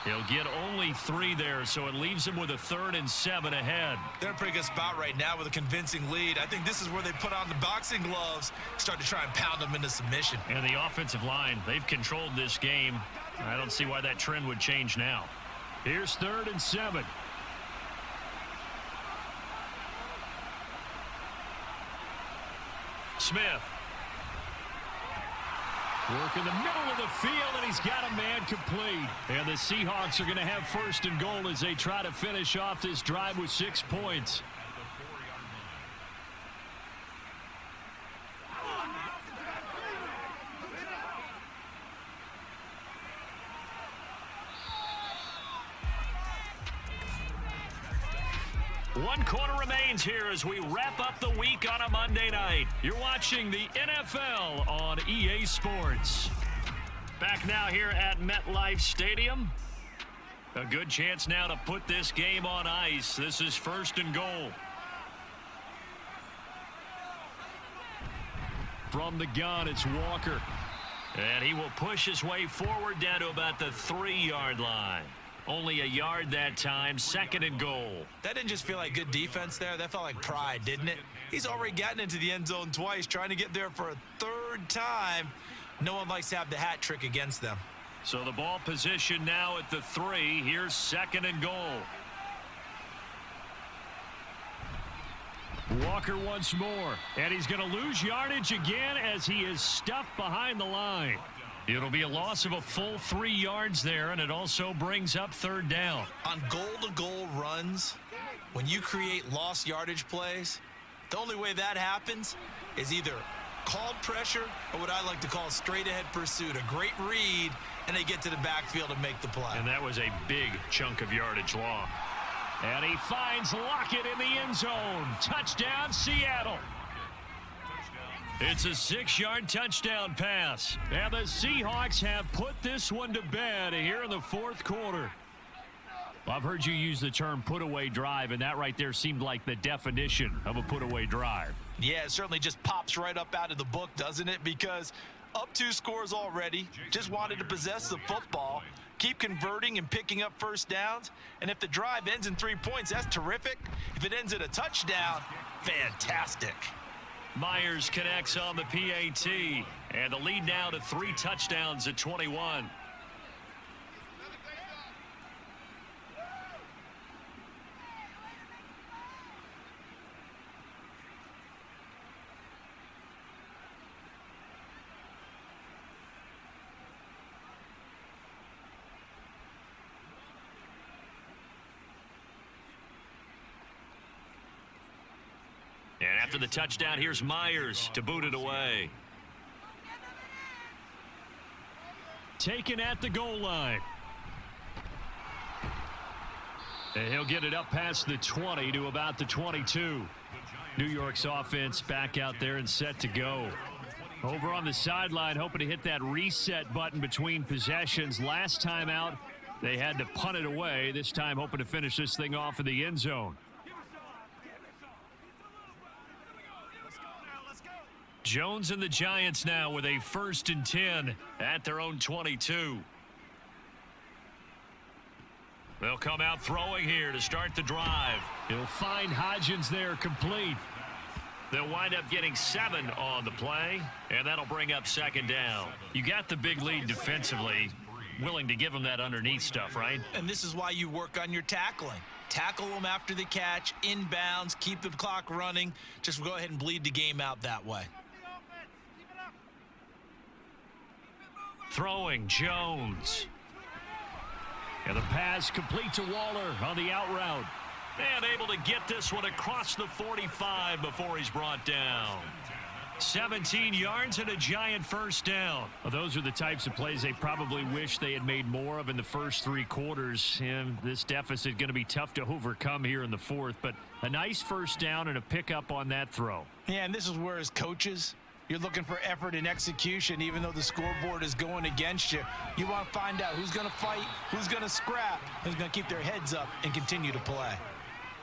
He'll get only 3 there, so it leaves him with a 3rd and 7 ahead. They're in a pretty good spot right now with a convincing lead. I think this is where they put on the boxing gloves, start to try and pound them into submission. And the offensive line, they've controlled this game. I don't see why that trend would change now. Here's 3rd and 7. Smith. Work in the middle of the field, and he's got a man complete. And the Seahawks are going to have 1st and goal as they try to finish off this drive with 6 points. One quarter remains here as we wrap up the week on a Monday night. You're watching the NFL on EA Sports. Back now here at MetLife Stadium. A good chance now to put this game on ice. This is 1st and goal. From the gun, it's Walker. And he will push his way forward down to about the 3-yard line. Only a yard that time, 2nd and goal. That didn't just feel like good defense there. That felt like pride, didn't it? He's already gotten into the end zone twice, trying to get there for a 3rd time. No one likes to have the hat trick against them. So the ball position now at the 3. Here's 2nd and goal. Walker once more. And he's going to lose yardage again as he is stuffed behind the line. It'll be a loss of a full 3 yards there, and it also brings up 3rd down. On goal-to-goal runs, when you create lost yardage plays, the only way that happens is either called pressure or what I like to call straight-ahead pursuit. A great read, and they get to the backfield and make the play. And that was a big chunk of yardage long. And he finds Lockett in the end zone. Touchdown, Seattle. It's a 6-yard touchdown pass. And the Seahawks have put this one to bed here in the 4th quarter. Well, I've heard you use the term put-away drive, and that right there seemed like the definition of a put-away drive. Yeah, it certainly just pops right up out of the book, doesn't it? Because up 2 scores already, just wanted to possess the football, keep converting and picking up first downs. And if the drive ends in 3 points, that's terrific. If it ends in a touchdown, fantastic. Myers connects on the PAT, and the lead now to 3 touchdowns at 21. After the touchdown, here's Myers to boot it away. Taken at the goal line. And he'll get it up past the 20 to about the 22. New York's offense back out there and set to go. Over on the sideline, hoping to hit that reset button between possessions. Last time out, they had to punt it away. This time, hoping to finish this thing off in the end zone. Jones and the Giants now with a 1st and 10 at their own 22. They'll come out throwing here to start the drive. He'll find Hodgins there complete. They'll wind up getting 7 on the play, and that'll bring up 2nd down. You got the big lead defensively, willing to give them that underneath stuff, right? And this is why you work on your tackling. Tackle them after the catch, inbounds, keep the clock running. Just go ahead and bleed the game out that way. Throwing, Jones. And the pass complete to Waller on the out route. And able to get this one across the 45 before he's brought down. 17 yards and a Giant 1st down. Well, those are the types of plays they probably wish they had made more of in the first 3 quarters. And this deficit going to be tough to overcome here in the 4th. But a nice 1st down and a pickup on that throw. Yeah, and this is where as coaches, you're looking for effort and execution. Even though the scoreboard is going against you, you want to find out who's going to fight, who's going to scrap, who's going to keep their heads up and continue to play.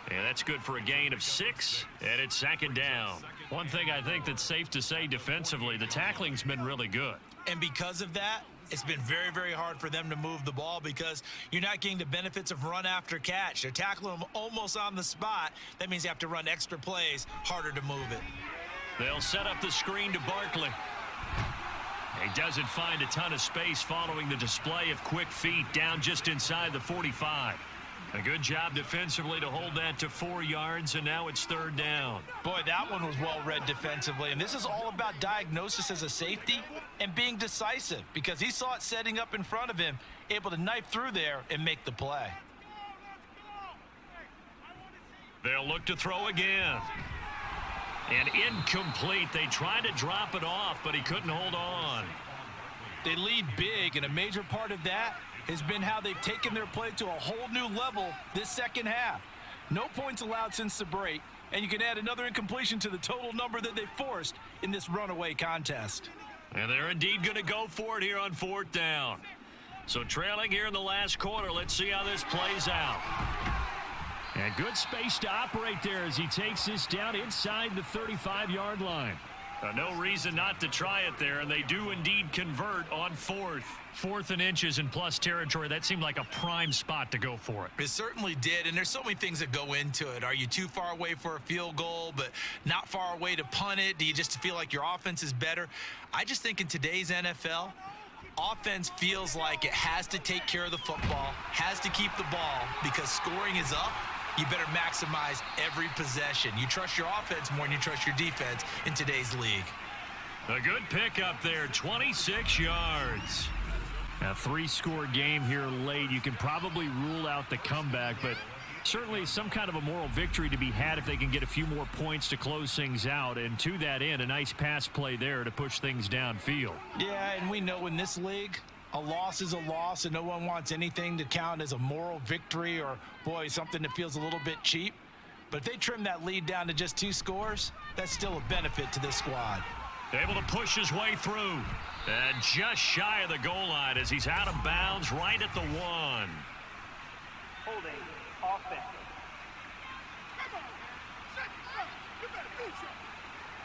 And that's good for a gain of 6, and it's 2nd down. One thing I think that's safe to say defensively, the tackling's been really good. And because of that, it's been very, very hard for them to move the ball because you're not getting the benefits of run after catch. They're tackling them almost on the spot. That means you have to run extra plays, harder to move it. They'll set up the screen to Barkley. He doesn't find a ton of space following the display of quick feet down just inside the 45. A good job defensively to hold that to 4 yards, and now it's 3rd down. Boy, that one was well read defensively, and this is all about diagnosis as a safety and being decisive because he saw it setting up in front of him, able to knife through there and make the play. They'll look to throw again. And incomplete. They tried to drop it off, but he couldn't hold on. They lead big, and a major part of that has been how they've taken their play to a whole new level this second half. No points allowed since the break, and you can add another incompletion to the total number that they forced in this runaway contest. And they're indeed going to go for it here on 4th down. So trailing here in the last quarter, let's see how this plays out. And good space to operate there as he takes this down inside the 35-yard line. No reason not to try it there, and they do indeed convert on 4th. 4th and inches in plus territory. That seemed like a prime spot to go for it. It certainly did, and there's so many things that go into it. Are you too far away for a field goal, but not far away to punt it? Do you just feel like your offense is better? I just think in today's NFL, offense feels like it has to take care of the football, has to keep the ball, because scoring is up. You better maximize every possession. You trust your offense more than you trust your defense in today's league. A good pickup there, 26 yards. A 3-score game here late. You can probably rule out the comeback, but certainly some kind of a moral victory to be had if they can get a few more points to close things out. And to that end, a nice pass play there to push things downfield. Yeah, and we know in this league, a loss is a loss, and no one wants anything to count as a moral victory or, boy, something that feels a little bit cheap. But if they trim that lead down to just 2 scores, that's still a benefit to this squad. Able to push his way through. And just shy of the goal line as he's out of bounds right at the 1. Holding offense.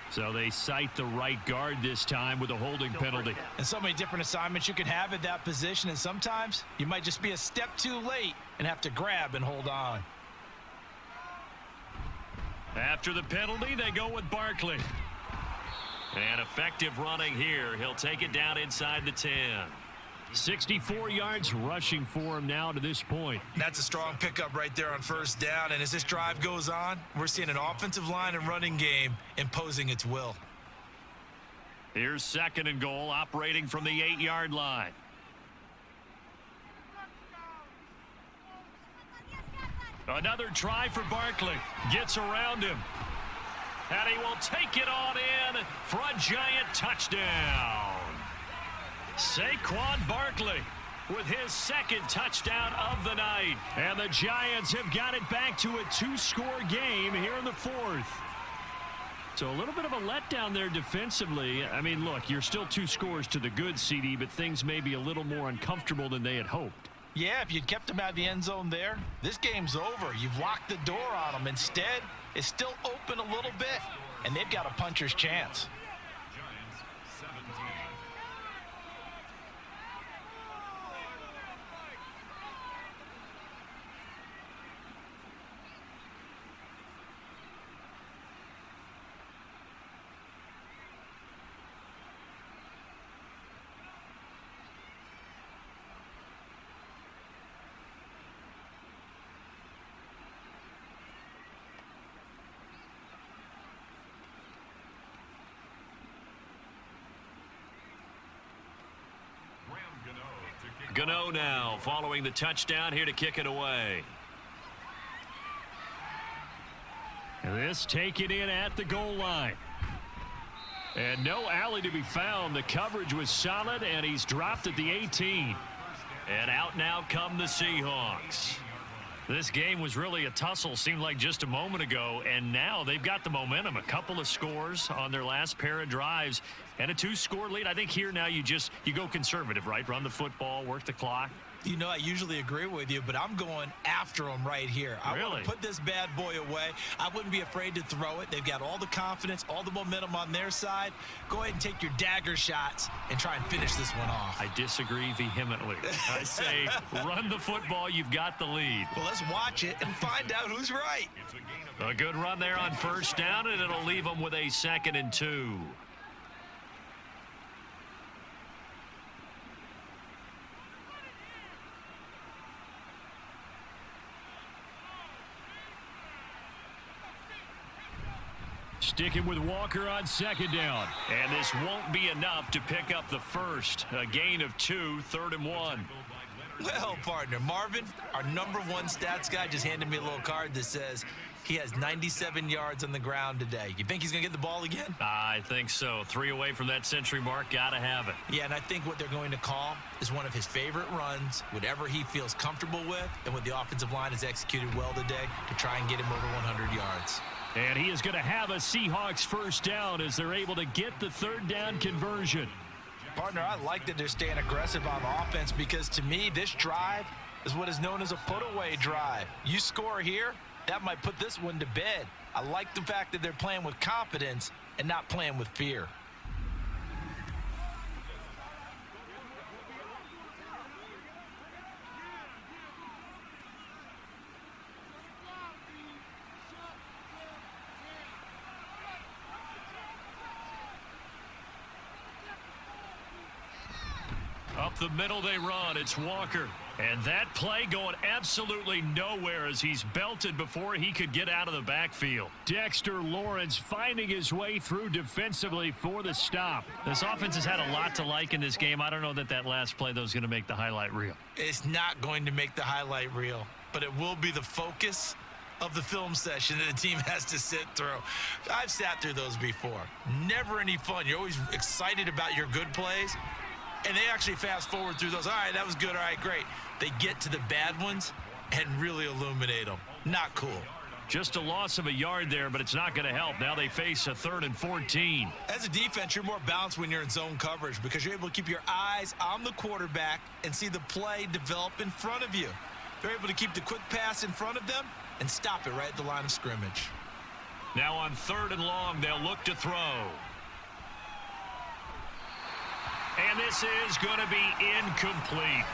So they cite the right guard this time with a holding penalty. And so many different assignments you can have at that position, and sometimes you might just be a step too late and have to grab and hold on. After the penalty, they go with Barkley. And effective running here. He'll take it down inside the 10. 64 yards rushing for him now to this point. That's a strong pickup right there on 1st down. And as this drive goes on, we're seeing an offensive line and running game imposing its will. Here's 2nd and goal, operating from the 8-yard line. Another try for Barkley. Gets around him. And he will take it on in for a Giant touchdown. Saquon Barkley with his second touchdown of the night. And the Giants have got it back to a 2-score game here in the fourth. So a little bit of a letdown there defensively. I mean, look, you're still 2 scores to the good, CD, but things may be a little more uncomfortable than they had hoped. Yeah, if you'd kept him out of the end zone there, this game's over. You've locked the door on him. Instead, it's still open a little bit, and they've got a puncher's chance. Giants 17. Gano now following the touchdown here to kick it away. And this taken in at the goal line. And no alley to be found. The coverage was solid, and he's dropped at the 18. And out now come the Seahawks. This game was really a tussle, seemed like just a moment ago, and now they've got the momentum. A couple of scores on their last pair of drives and a 2-score lead. I think here now you go conservative, right? Run the football, work the clock. You know, I usually agree with you, but I'm going after him right here. I want to put this bad boy away. I wouldn't be afraid to throw it. They've got all the confidence, all the momentum on their side. Go ahead and take your dagger shots and try and finish this one off. I disagree vehemently. I say run the football. You've got the lead. Well, let's watch it and find out who's right. A good run there on first down, and it'll leave them with a 2nd and 2. Sticking with Walker on 2nd down. And this won't be enough to pick up the first. A gain of 2, 3rd and 1. Well, partner, Marvin, our #1 stats guy, just handed me a little card that says he has 97 yards on the ground today. You think he's going to get the ball again? I think so. 3 away from that century mark. Got to have it. Yeah, and I think what they're going to call is one of his favorite runs, whatever he feels comfortable with, and what the offensive line has executed well today to try and get him over 100 yards. And he is going to have a Seahawks first down as they're able to get the 3rd down conversion. Partner, I like that they're staying aggressive on offense because to me, this drive is what is known as a put-away drive. You score here, that might put this one to bed. I like the fact that they're playing with confidence and not playing with fear. Up the middle they run. It's Walker. And that play going absolutely nowhere as he's belted before he could get out of the backfield. Dexter Lawrence finding his way through defensively for the stop. This offense has had a lot to like in this game. I don't know that that last play, though, is going to make the highlight reel. It's not going to make the highlight reel, but it will be the focus of the film session that the team has to sit through. I've sat through those before. Never any fun. You're always excited about your good plays. And they actually fast forward through those. All right, that was good. All right, great. They get to the bad ones and really illuminate them. Not cool. Just a loss of a yard there, but it's not going to help. Now they face a 3rd and 14. As a defense, you're more balanced when you're in zone coverage because you're able to keep your eyes on the quarterback and see the play develop in front of you. They're able to keep the quick pass in front of them and stop it right at the line of scrimmage. Now on 3rd and long, they'll look to throw. And this is going to be incomplete.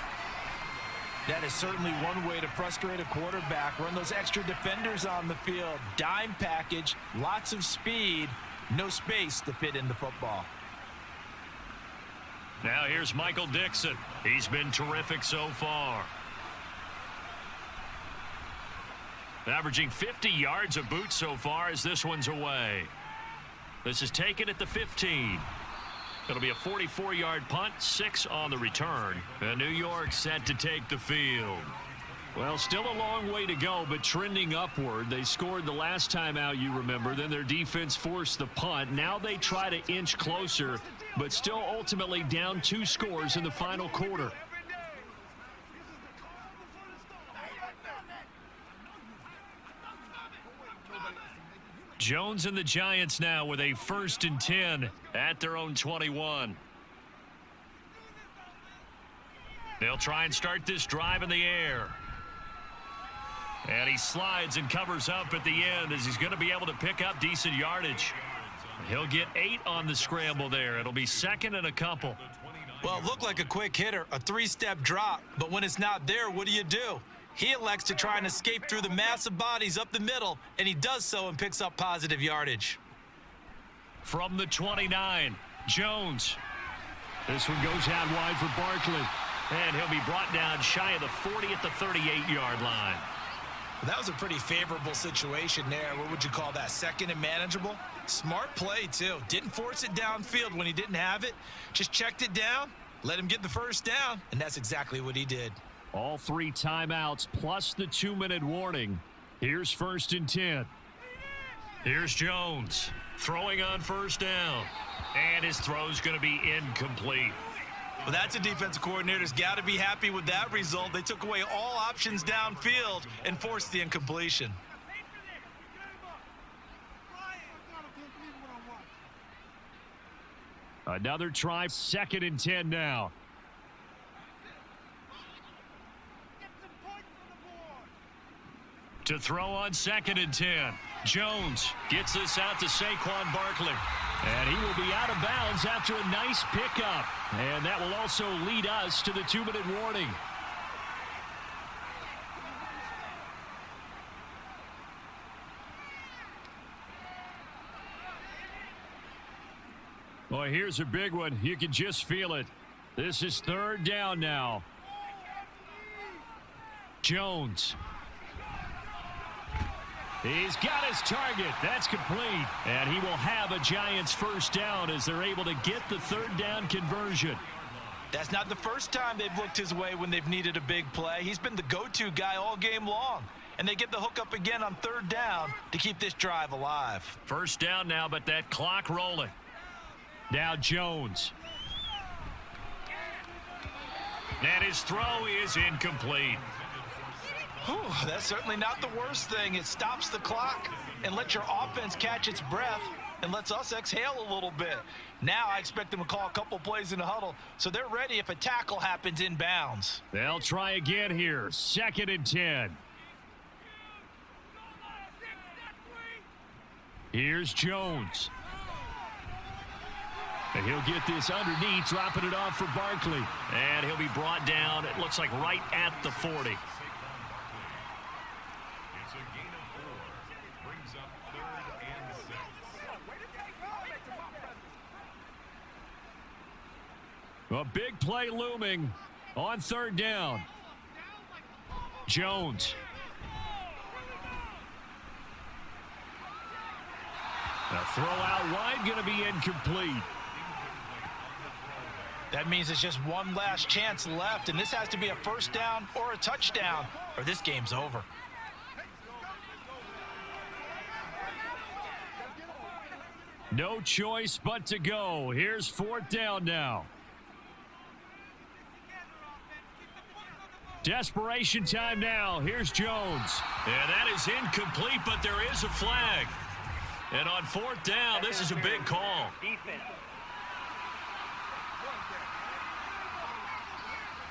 That is certainly one way to frustrate a quarterback. Run those extra defenders on the field. Dime package, lots of speed, no space to fit in the football. Now here's Michael Dixon. He's been terrific so far. Averaging 50 yards a boot so far as this one's away. This is taken at the 15. It'll be a 44-yard punt, 6 on the return. And New York set to take the field. Well, still a long way to go, but trending upward. They scored the last time out, you remember. Then their defense forced the punt. Now they try to inch closer, but still ultimately down 2 scores in the final quarter. Jones and the Giants now with a 1st and 10 at their own 21. They'll try and start this drive in the air. And he slides and covers up at the end as he's going to be able to pick up decent yardage. He'll get 8 on the scramble there. It'll be 2nd and a couple. Well, it looked like a quick hitter, a 3-step drop, but when it's not there, what do? He elects to try and escape through the massive bodies up the middle, and he does so and picks up positive yardage. From the 29, Jones. This one goes out wide for Barkley. And he'll be brought down shy of the 40 at the 38-yard line. That was a pretty favorable situation there. What would you call that? 2nd and manageable? Smart play, too. Didn't force it downfield when he didn't have it. Just checked it down, let him get the 1st down, and that's exactly what he did. All 3 timeouts plus the 2-minute warning. Here's 1st and 10. Here's Jones throwing on 1st down. And his throw's going to be incomplete. Well, that's a defensive coordinator's got to be happy with that result. They took away all options downfield and forced the incompletion. Another try, 2nd and 10 now. To throw on 2nd and 10. Jones gets this out to Saquon Barkley. And he will be out of bounds after a nice pickup. And that will also lead us to the 2-minute warning. Boy, here's a big one. You can just feel it. This is 3rd down now. Jones. He's got his target. That's complete. And he will have a Giants 1st down as they're able to get the 3rd down conversion. That's not the first time they've looked his way when they've needed a big play. He's been the go-to guy all game long. And they get the hook up again on 3rd down to keep this drive alive. 1st down now, but that clock rolling. Now Jones. And his throw is incomplete. Whew, that's certainly not the worst thing. It stops the clock and lets your offense catch its breath and lets us exhale a little bit. Now I expect them to call a couple plays in the huddle so they're ready if a tackle happens inbounds. They'll try again here. 2nd and 10. Here's Jones. And he'll get this underneath, dropping it off for Barkley. And he'll be brought down, it looks like right at the 40. It's a gain of 4. Brings up 3rd and 6. A big play looming on 3rd down. Jones. A throw out wide, going to be incomplete. That means it's just one last chance left, and this has to be a 1st down or a touchdown, or this game's over. No choice but to go. Here's 4th down now. Desperation time now. Here's Jones. And that is incomplete, but there is a flag. And on 4th down, this is a big call.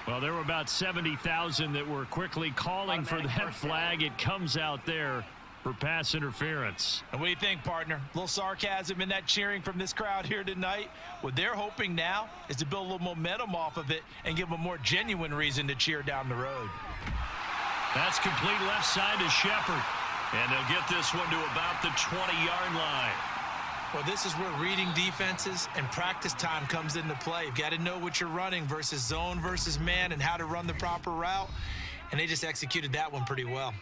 Well, there were about 70,000 that were quickly calling for that flag. It comes out there for pass interference. And what do you think, partner? A little sarcasm in that cheering from this crowd here tonight. What they're hoping now is to build a little momentum off of it and give them a more genuine reason to cheer down the road. That's complete left side to Shepard. And they'll get this one to about the 20-yard line. Well, this is where reading defenses and practice time comes into play. You've got to know what you're running versus zone versus man and how to run the proper route. And they just executed that one pretty well.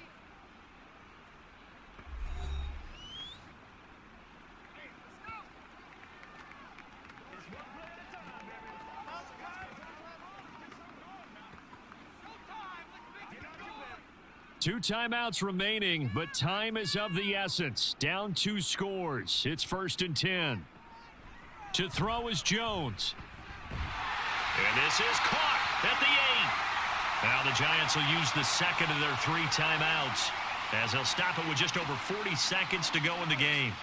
2 timeouts remaining, but time is of the essence. Down 2 scores. It's 1st and 10. To throw is Jones. And this is caught at the 8. Now the Giants will use the second of their 3 timeouts as they'll stop it with just over 40 seconds to go in the game.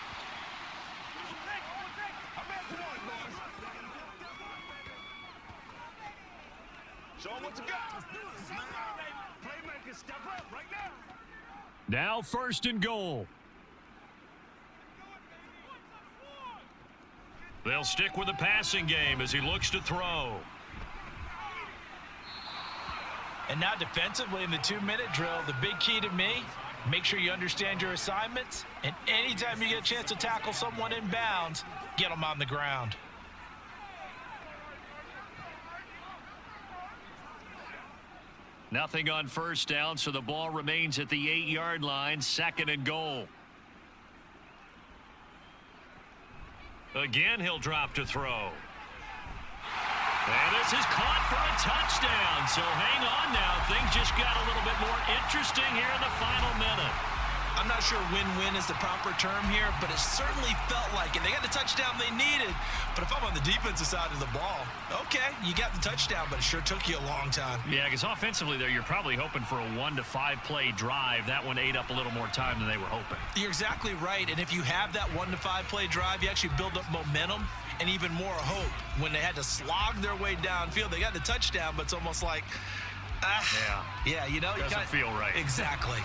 Now 1st and goal. They'll stick with the passing game as he looks to throw. And now defensively in the 2-minute drill, the big key to me, make sure you understand your assignments, and anytime you get a chance to tackle someone in bounds, get them on the ground. Nothing on 1st down, so the ball remains at the 8-yard line, 2nd and goal. Again, he'll drop to throw. And this is caught for a touchdown. So hang on now. Things just got a little bit more interesting here in the final minute. I'm not sure win-win is the proper term here, but it certainly felt like it. They got the touchdown they needed, but if I'm on the defensive side of the ball, okay, you got the touchdown, but it sure took you a long time. Yeah, because offensively there, you're probably hoping for a 1 to 5 play drive. That one ate up a little more time than they were hoping. You're exactly right, and if you have that 1 to 5 play drive, you actually build up momentum and even more hope. When they had to slog their way downfield, they got the touchdown, but it's almost like, yeah, you know, doesn't feel right. Exactly.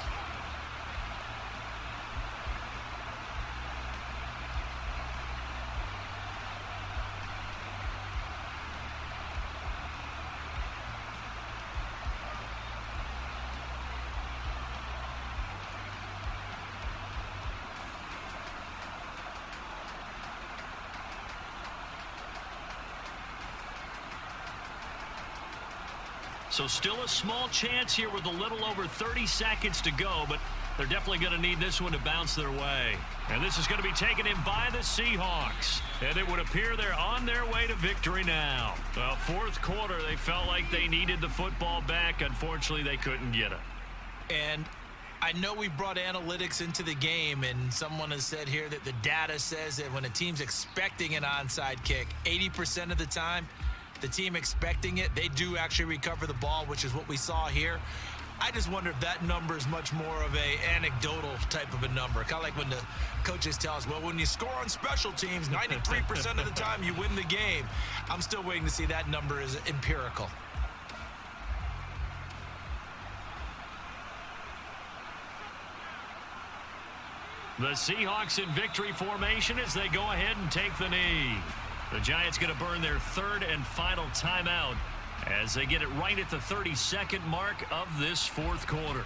So still a small chance here with a little over 30 seconds to go, but they're definitely going to need this one to bounce their way. And this is going to be taken in by the Seahawks. And it would appear they're on their way to victory now. Well, 4th quarter, they felt like they needed the football back. Unfortunately, they couldn't get it. And I know we brought analytics into the game, and someone has said here that the data says that when a team's expecting an onside kick, 80% of the time, the team expecting it, they do actually recover the ball, which is what we saw here. I just wonder if that number is much more of a anecdotal type of a number. Kind of like when the coaches tell us, well, when you score on special teams, 93% of the time you win the game. I'm still waiting to see that number is empirical. The Seahawks in victory formation as they go ahead and take the knee. The Giants going to burn their 3rd and final timeout as they get it right at the 32nd mark of this 4th quarter.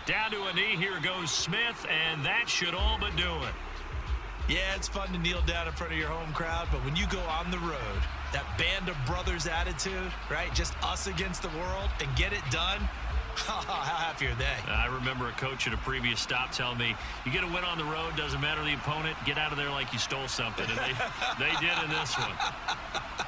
Down to a knee, here goes Smith, and that should all but do it. Yeah, it's fun to kneel down in front of your home crowd, but when you go on the road, that band of brothers attitude, right? Just us against the world and get it done. How happy are they? I remember a coach at a previous stop telling me, you get a win on the road, doesn't matter the opponent, get out of there like you stole something. And they did in this one.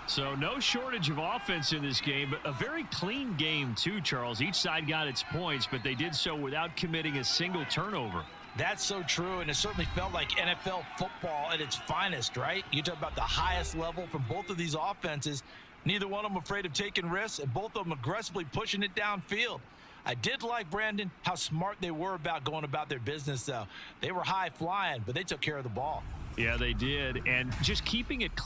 So no shortage of offense in this game, but a very clean game too, Charles. Each side got its points, but they did so without committing a single turnover. That's so true, and it certainly felt like NFL football at its finest, right? You talk about the highest level from both of these offenses. Neither one of them afraid of taking risks, and both of them aggressively pushing it downfield. I did like, Brandon, how smart they were about going about their business, though. They were high flying, but they took care of the ball. Yeah, they did, and just keeping it clean.